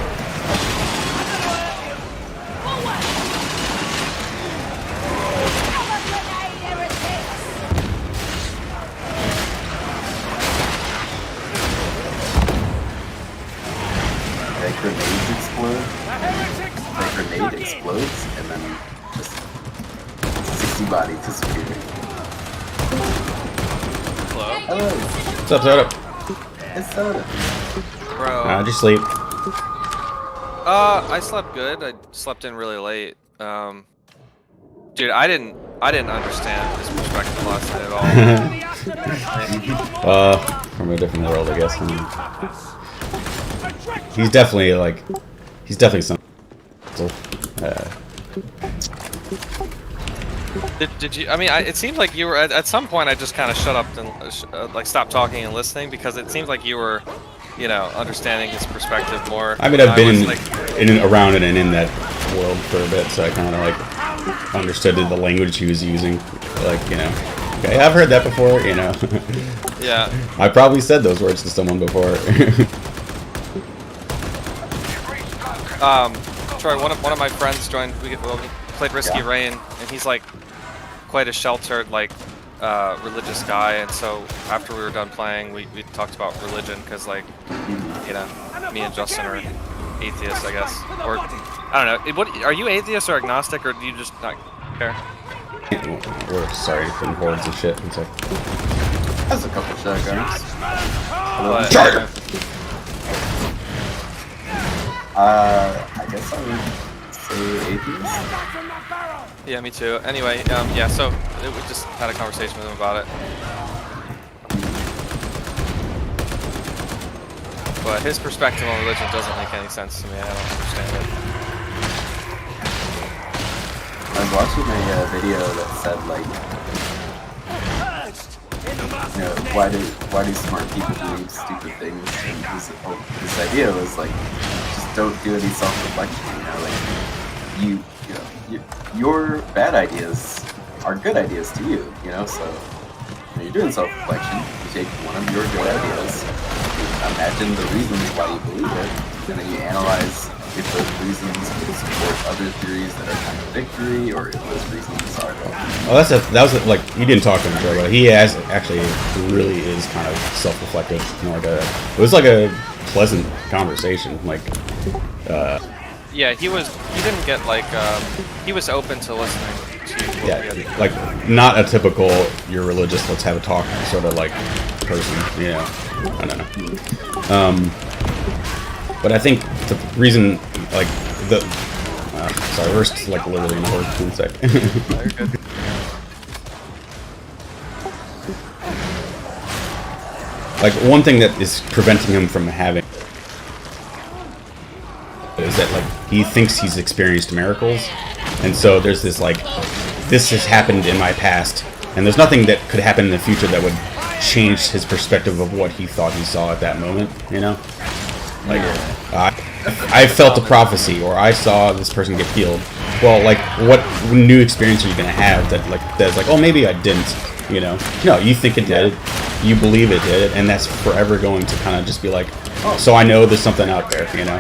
The grenades explode. The grenade explodes, and then just 60 bodies disappear. Hello. What's up, Soda? It's Soda. Bro. How'd you sleep? I slept good. I slept in really late. Dude, I didn't understand his perspective last night at all. From a different world, I guess. He's definitely like, some. Did you? I mean, it seemed like you were at some point. I just kind of shut up and like stopped talking and listening because it seems like you were, you know, understanding his perspective more. I mean, I've been like, in and around and in that world for a bit, so I kind of like understood the language he was using. Like, you know, okay, I've heard that before. You know. Yeah. I probably said those words to someone before. Troy, one of my friends joined. We played Risky Rain, and he's like quite a sheltered, like religious guy. And so after we were done playing, we talked about religion because, like, you know, me and Justin are atheists, I guess, or I don't know. What are you, atheist or agnostic, or do you just not care? We're sorry for the hordes of shit. It's like, That's a couple shotguns. Charger! I guess I would say atheist. Yeah, me too. Anyway, yeah, so we just had a conversation with him about it. But his perspective on religion doesn't make any sense to me. I don't understand it. I was watching a video that said, like, you know, why do smart people believe stupid things? And his idea was like, just don't do any self-reflection. You know, like your bad ideas are good ideas to you. You know, so when you're doing self-reflection, you take one of your good ideas, you imagine the reasons why you believe it, and then you analyze if those reasons would support other theories that are contradictory, or if those reasons are wrong. oh, that was like, you didn't talk to him, Joe, but he actually really is kind of self-reflective. You know, it was like a pleasant conversation. Like, Yeah, he didn't get like, he was open to listening to what we had to like not a typical "you're religious, let's have a talk" sort of like person. You know, I don't know. But I think the reason, like, sorry, we're just, like, literally in the horde. 1 sec. You're good. Like, one thing that is preventing him from having is that, like, he thinks he's experienced miracles, and so there's this, like, this has happened in my past, and there's nothing that could happen in the future that would change his perspective of what he thought he saw at that moment, you know? Like, I felt a prophecy, or I saw this person get healed. Well, like, what new experience are you gonna have that's like, oh, maybe I didn't, you know? No, you think it did, you believe it did, and that's forever going to kind of just be like, oh, so I know there's something out there, you know?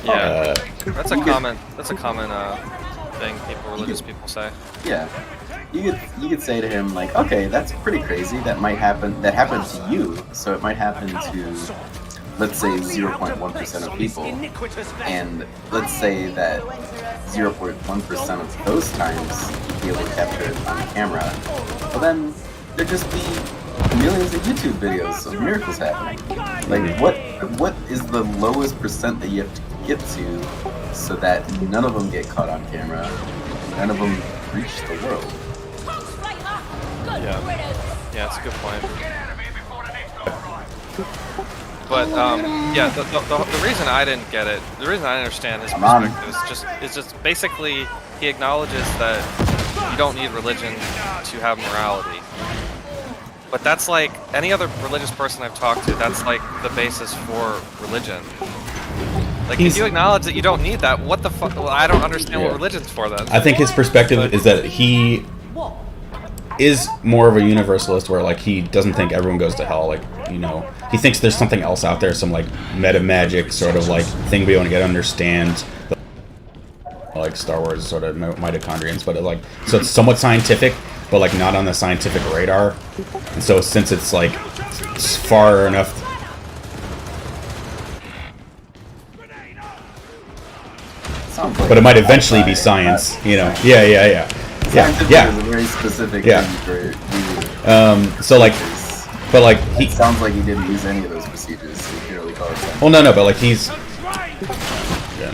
Yeah, that's a common thing religious people say. Yeah. You could say to him, like, okay, that's pretty crazy. That happened to you, so it might happen to, let's say, 0.1% of people. And let's say that 0.1% of those times you'd be able to capture it on camera. But then there'd just be millions of YouTube videos of miracles happening. Like, what is the lowest percent that you have to get to so that none of them get caught on camera, and none of them reach the world? Yeah, that's a good point. But yeah, the reason I didn't get it, the reason I understand his perspective is just basically he acknowledges that you don't need religion to have morality. But that's like any other religious person I've talked to. That's like the basis for religion. Like, if you acknowledge that you don't need that, what the fuck? Well, I don't understand what religion's for then. I think his perspective is that he is more of a universalist, where like he doesn't think everyone goes to hell. Like, you know, he thinks there's something else out there, some like meta magic sort of like thing we want to get understand. Like Star Wars sort of mitochondrions, but like, so it's somewhat scientific, but like not on the scientific radar. And so since it's like it's far enough, but it might eventually be science, you know. Yeah. Scientific is a very specific thing for you. So like, but like it sounds like he didn't use any of those procedures. So you can't really call it scientific. Well, no, but like he's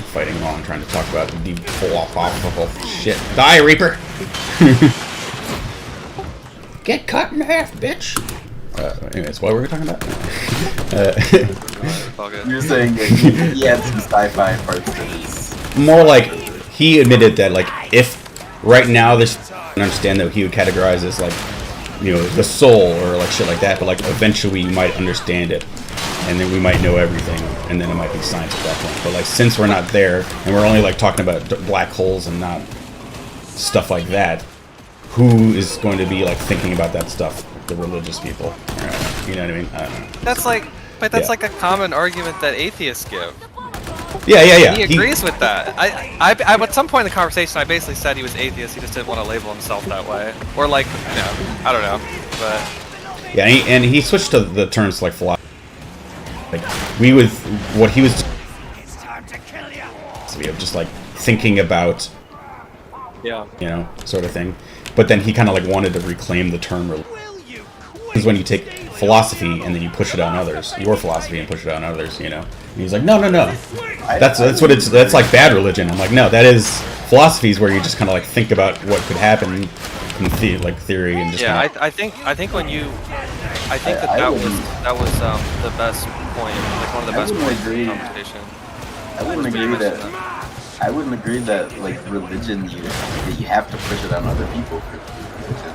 fighting while I'm trying to talk about the philosophical shit. Die, Reaper! Get cut in half, bitch! Anyways, what were we talking about? You're saying that he had some sci-fi parts that is... More like, he admitted that, like, if right now this understand that he would categorize as, like, you know, the soul or, like, shit like that, but, like, eventually you might understand it. And then we might know everything, and then it might be science at that point. But like, since we're not there, and we're only like talking about black holes and not stuff like that, who is going to be like thinking about that stuff? The religious people, you know what I mean? I don't know. That's like, but that's like a common argument that atheists give. Yeah. He agrees with that. I at some point in the conversation, I basically said he was atheist. He just didn't want to label himself that way, or like, you know, I don't know, but yeah, and he switched to the terms like philosophy. Like what he was just like thinking about, you know, sort of thing. But then he kind of like wanted to reclaim the term religion. Is when you take philosophy and then you push it on others, your philosophy, and push it on others, you know. And he's like, no. That's like bad religion. I'm like, no, that is philosophy is where you just kind of like think about what could happen in theory and just I think when you that was the best point, like one of the best points in the conversation. I wouldn't agree that like religion that you have to push it on other people for religion.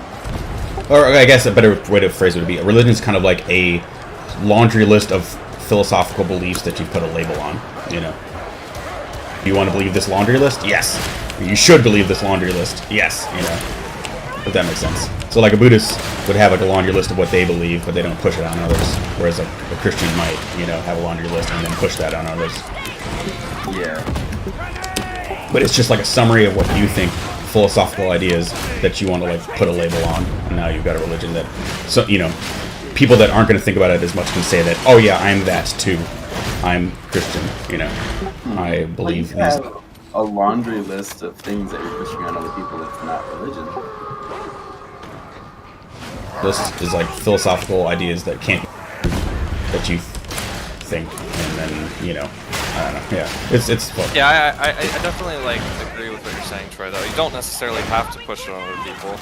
Or I guess a better way to phrase it would be, a religion is kind of like a laundry list of philosophical beliefs that you put a label on, you know. You want to believe this laundry list? Yes. You should believe this laundry list. Yes, you know. If that makes sense. So like a Buddhist would have like a laundry list of what they believe, but they don't push it on others. Whereas like a Christian might, you know, have a laundry list and then push that on others. Yeah. But it's just like a summary of what you think, philosophical ideas that you want to like put a label on. And now you've got a religion that, so you know, people that aren't going to think about it as much can say that, oh yeah, I'm that too. I'm Christian, you know. I believe these. Have a laundry list of things that you're pushing on other people that's not religion. This is like philosophical ideas that that you think, and then, you know, I don't know. Yeah, it's fun. Yeah, I definitely like agree with what you're saying, Troy. Though you don't necessarily have to push it on other people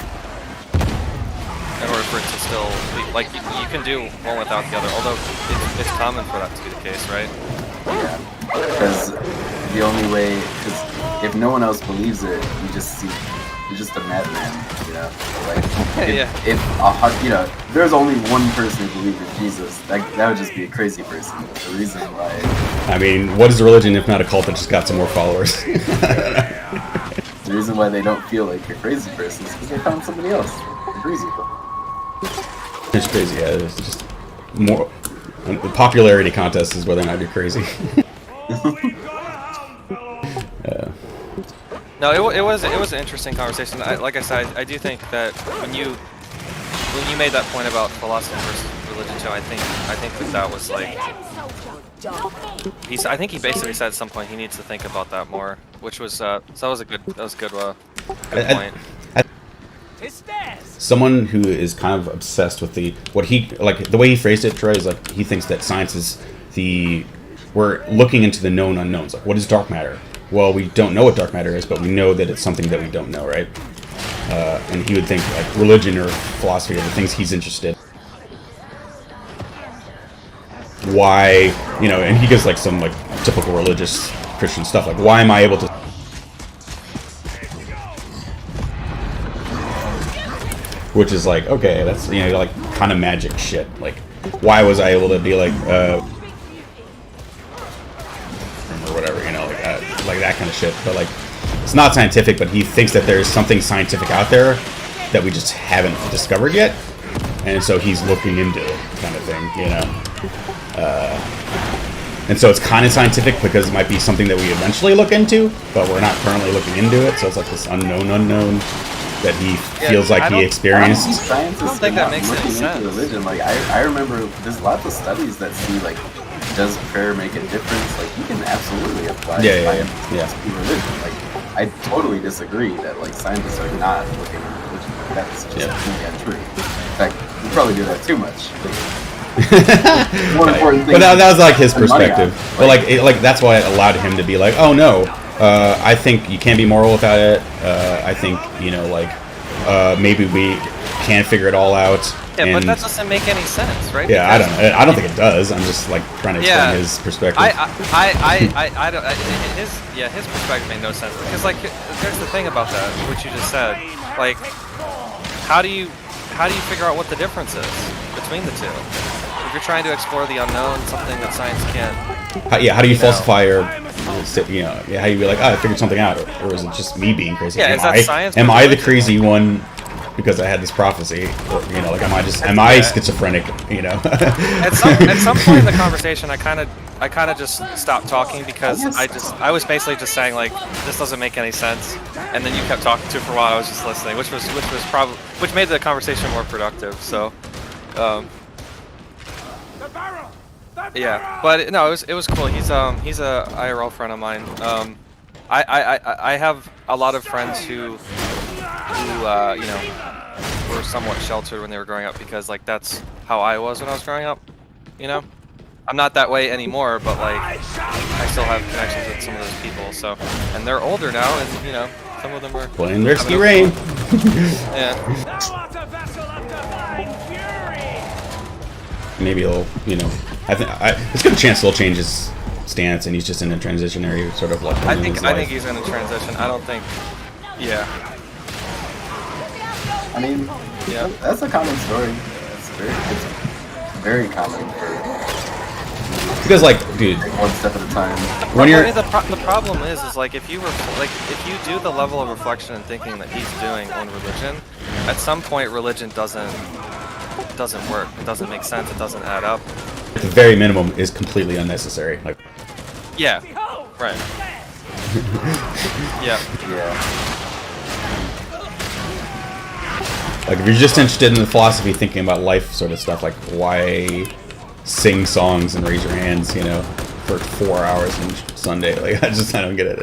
in order for it to still be, like you can do one without the other. Although it's common for that to be the case, right? Yeah, because the only way, because if no one else believes it, you're just a madman, you know. Like if you know, there's only one person who believes in Jesus, that would just be a crazy person. The reason why. I mean, what is a religion if not a cult that just got some more followers? The reason why they don't feel like you're a crazy person is because they found somebody else who agrees with them. It's crazy, yeah. It's just more. The popularity contest is whether or not you're crazy. No, it was an interesting conversation. Like I said, I do think that when you made that point about philosophy versus religion too, I think that was like I think he basically said at some point he needs to think about that more, which was so that was a good point. Someone who is kind of obsessed with the way he phrased it, Troy, is like he thinks that science is we're looking into the known unknowns. Like, what is dark matter? Well, we don't know what dark matter is, but we know that it's something that we don't know, right? And he would think like religion or philosophy are the things he's interested in. Why, you know, and he gives like some like typical religious Christian stuff, like why am I able to which is like, okay, that's, you know, like kind of magic shit. Like, why was I able to be like, or whatever, you know, like that kind of shit. But like, it's not scientific, but he thinks that there's something scientific out there that we just haven't discovered yet, and so he's looking into it, kind of thing, you know. And so it's kind of scientific because it might be something that we eventually look into, but we're not currently looking into it. So it's like this unknown that he feels like he experienced. Scientists I don't think that makes any looking sense. into religion. Like I remember there's lots of studies that see like, does prayer make a difference? Like you can absolutely apply science to religion. Like I totally disagree that like scientists are not looking into religion. That's just untrue. In fact, you probably do that too much. More important thing. But that was like his perspective. But like that's why it allowed him to be like, oh no, I think you can't be moral without it. I think, you know, like maybe we can figure it all out. Yeah, but that doesn't make any sense, right? Yeah, I don't know. I don't think it does. I'm just like trying to explain his perspective. I don't. His perspective made no sense because like there's the thing about that, which you just said. Like, how do you figure out what the difference is between the two? If you're trying to explore the unknown, something that science can't. How do you falsify or, you know, how do you be like, oh, I figured something out, or is it just me being crazy? Yeah, is that science? Am I the crazy one because I had this prophecy? Or, you know, like, am I schizophrenic? You know. At some point in the conversation, I kind of just stopped talking because I was basically just saying like, this doesn't make any sense, and then you kept talking to it for a while. I was just listening, which made the conversation more productive. So. Yeah, but no, it was cool. He's a IRL friend of mine. I have a lot of friends who you know, were somewhat sheltered when they were growing up because like that's how I was when I was growing up. You know, I'm not that way anymore, but like I still have connections with some of those people. So, and they're older now, and you know, some of them are playing Risky Rain. Yeah. Maybe he'll, you know, it's a good chance he'll change his stance, and he's just in a transitionary sort of like. I think he's in a transition. I don't think. Yeah. I mean, yeah, that's a common story. It's very common because, like, dude, one step at a time. When you're the problem is like if you do the level of reflection and thinking that he's doing on religion, at some point religion doesn't work. It doesn't make sense. It doesn't add up. At the very minimum, is completely unnecessary. Like. Yeah. Right. Yeah. Like, if you're just interested in the philosophy, thinking about life sort of stuff, like, why sing songs and raise your hands, you know, for 4 hours on Sunday? Like, I don't get it.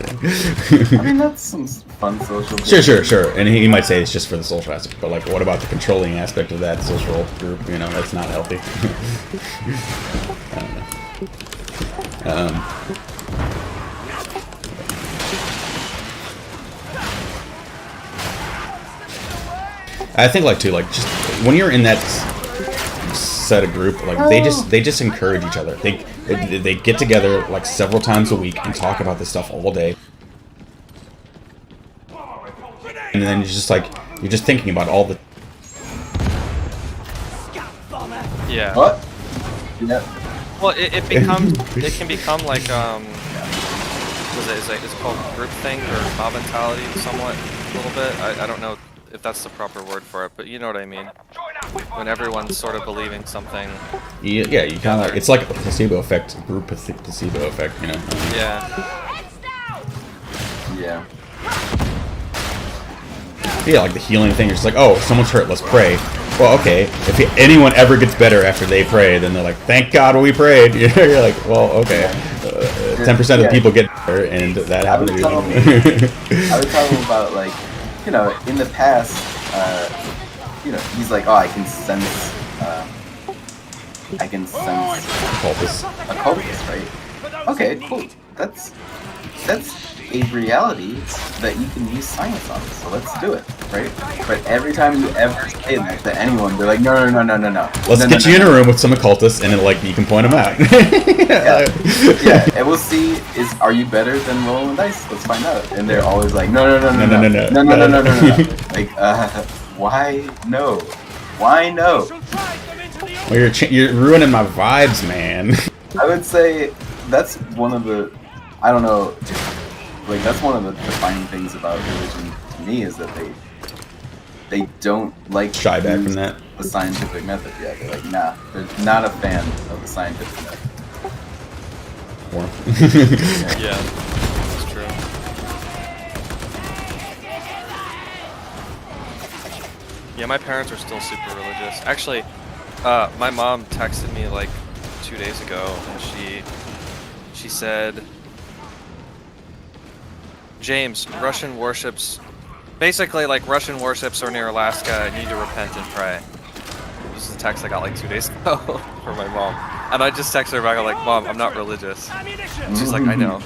I mean, that's some fun social. Sure. And he might say it's just for the social aspect, but, like, what about the controlling aspect of that social group? You know, that's not healthy. I don't know. I think like too, like just when you're in that set of group, like they just encourage each other. They get together like several times a week and talk about this stuff all day. And then you're just thinking about all the. Yeah. What? Yeah. Well, it can become like is it called groupthink or mob mentality somewhat a little bit. I don't know if that's the proper word for it, but you know what I mean. When everyone's sort of believing something. Yeah, you kind of. It's like a placebo effect, group placebo effect, you know. Yeah. Yeah. Yeah, like the healing thing. You're just like, oh, someone's hurt, let's pray. Well, okay. If anyone ever gets better after they pray, then they're like, thank God we prayed. You're like, well, okay. 10% of the people get better, and that happened to you. I was talking about, like, you know, in the past, you know, he's like, oh, I can sense a cultist, right? Okay, cool. That's a reality that you can use science on, so let's do it, right? But every time you ever say that to anyone, they're like, no. Let's get you in a room with some occultists, and then, like, you can point them out. Yeah, and we'll see, are you better than rolling dice? Let's find out. And they're always like, no. Like, why no? Why no? Well, you're ruining my vibes, man. I would say that's one of the, I don't know, like that's one of the defining things about religion to me is that they don't like Shy back from that. the scientific method. Yeah, they're like, nah, they're not a fan of the scientific method. Yeah, that's true. Yeah, my parents are still super religious. Actually, my mom texted me like 2 days ago, and she said, James, Russian warships, basically like Russian warships are near Alaska, and you need to repent and pray. This is a text I got like 2 days ago from my mom. And I just texted her back, I'm like, Mom, I'm not religious. And she's like, I know.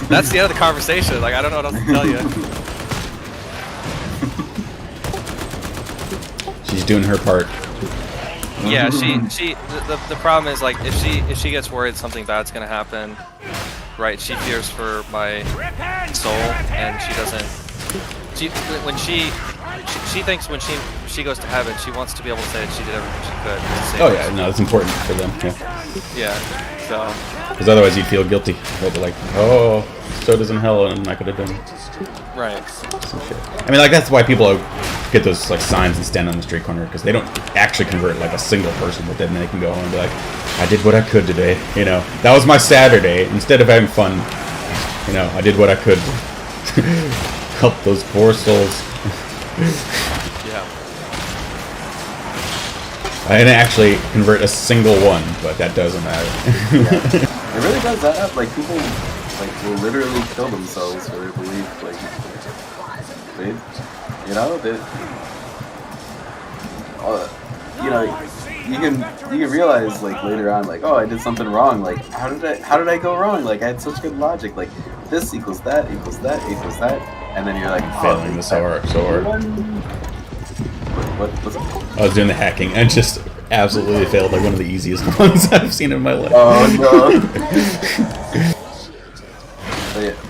That's the end of the conversation. Like, I don't know what else to tell you. She's doing her part. Yeah, the problem is, like, if she gets worried something bad's gonna happen, right, she fears for my soul, and she doesn't, when she thinks when she goes to heaven, she wants to be able to say that she did everything she could to save Oh yeah, no, it's important for them. Yeah, so. Because otherwise you'd feel guilty. They'd be like, oh, so does in hell, and I could have done right. some shit. I mean, like, that's why people get those like signs and stand on the street corner, because they don't actually convert like a single person, but then they can go home and be like, I did what I could today. You know, that was my Saturday. Instead of having fun, you know, I did what I could. Help those poor souls. Yeah. I didn't actually convert a single one, but that doesn't matter. Yeah. It really does that. Like, people like will literally kill themselves for their belief. Like, they, you know, you can realize like later on, like, oh, I did something wrong. Like, how did I go wrong? Like, I had such good logic. Like, this equals that equals that equals that, and then you're like, failing the so hard. What's up? I was doing the hacking and just absolutely failed, like one of the easiest ones I've seen in my life. Oh no.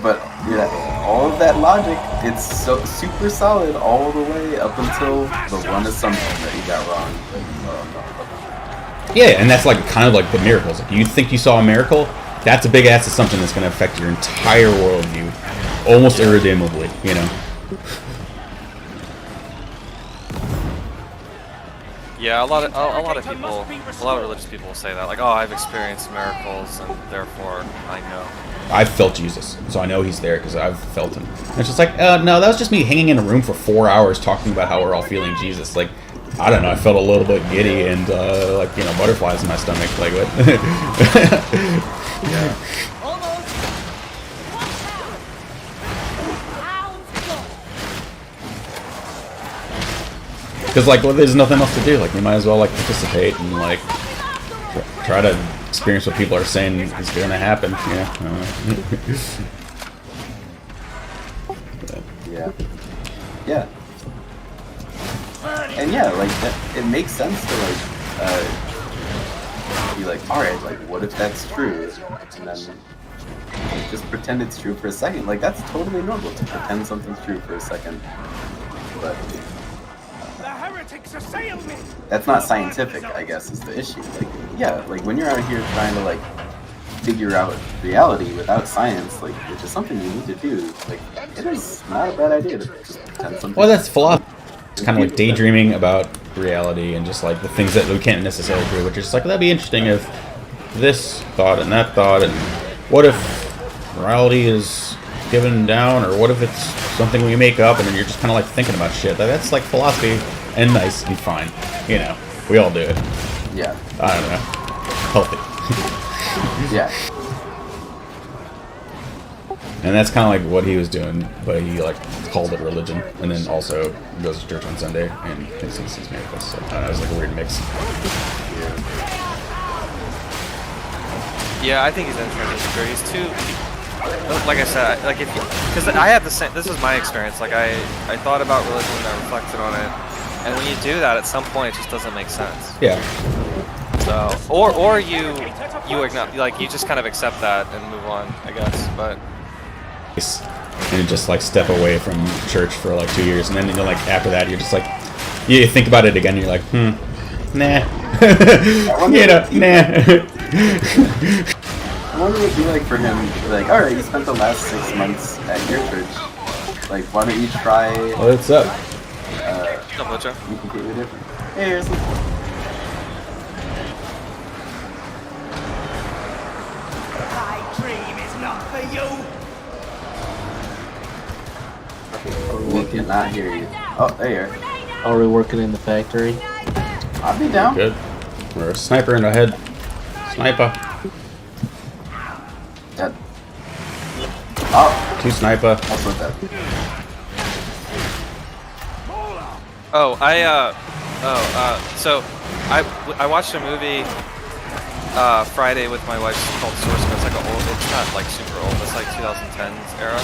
But yeah, all of that logic, it's so super solid all the way up until the one assumption that you got wrong. Like, Yeah, and that's like kind of like the miracles. Like, you think you saw a miracle, that's a big ass assumption that's going to affect your entire worldview, almost irredeemably. You know. Yeah, a lot of religious people will say that, like, oh, I've experienced miracles, and therefore I know. I've felt Jesus, so I know he's there because I've felt him. And it's just like, no, that was just me hanging in a room for 4 hours talking about how we're all feeling Jesus. Like, I don't know, I felt a little bit giddy and like, you know, butterflies in my stomach. Like, what? Yeah. Because, like, well, there's nothing else to do. Like, you might as well, like, participate and, like, try to experience what people are saying is going to happen, you know? Yeah. Yeah. And yeah, like, it makes sense to, like, be like, alright, like, what if that's true? And then like, just pretend it's true for a second. Like, that's totally normal to pretend something's true for a second. But that's not scientific, I guess, is the issue. Like, yeah, like, when you're out here trying to, like, figure out reality without science, like, which is something you need to do, like, it is not a bad idea to just pretend something. Well, that's philosophy. It's kind of like daydreaming about reality and just, like, the things that we can't necessarily do, which is just like, that'd be interesting if this thought and that thought, and what if morality is given down, or what if it's something we make up, and then you're just kind of, like, thinking about shit. That's, like, philosophy, and nice and fine. You know, we all do it. Yeah. I don't know. Healthy. Yeah. And that's kind of like what he was doing, but he like called it religion, and then also goes to church on Sunday and thinks he sees miracles. So it was like a weird mix. Yeah, I think he's introduced. He's too, like I said, like if because I had the same. This was my experience. Like I thought about religion and I reflected on it, and when you do that, at some point, it just doesn't make sense. Yeah. So, or you ignore, like, you just kind of accept that and move on, I guess. But and just like step away from church for like 2 years, and then, you know, like after that, you're just like, you think about it again, and you're like, nah, you know, nah. I wonder what it'd be like for him. Like, all right, you spent the last 6 months at your church. Like, why don't you try? What's up? No, Butcher. Be completely different. Hey, Harrison. My dream is not for you. We cannot hear you. Oh, there you are. Are we working in the factory? I'll be down. Good. We're a sniper in the head. Sniper. Dead. Oh, 2 sniper. also dead. Oh, so I watched a movie Friday with my wife called Source Code. It's like it's not like super old. It's like 2010s era.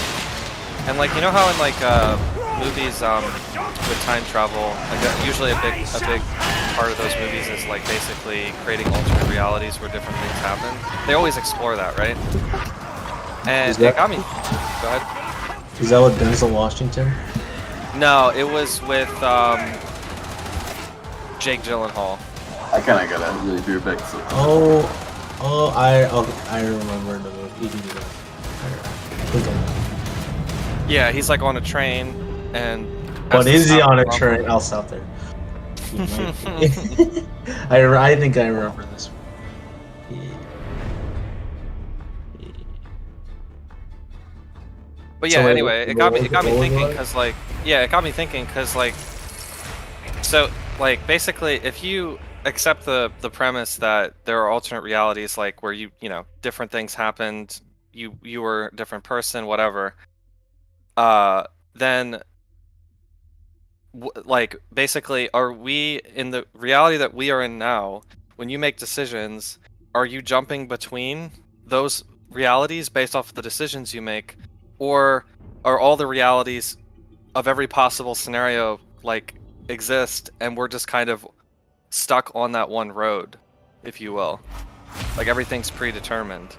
And like, you know how in like movies with time travel, like usually a big part of those movies is like basically creating alternate realities where different things happen. They always explore that, right? And it got me. Go ahead. Is that with Denzel Washington? No, it was with Jake Gyllenhaal. I kind of got a really beer back. So. I remember the movie. Yeah, he's like on a train, and But is he on a train? I'll stop there. I think I remember this one. But yeah, anyway, it got me thinking because so like basically if you accept the premise that there are alternate realities, like where you know different things happened, you were a different person, whatever, then like basically are we in the reality that we are in now? When you make decisions, are you jumping between those realities based off of the decisions you make? Or are all the realities of every possible scenario like exist and we're just kind of stuck on that one road, if you will? Like everything's predetermined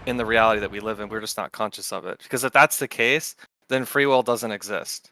in the reality that we live in. We're just not conscious of it. Because if that's the case, then free will doesn't exist.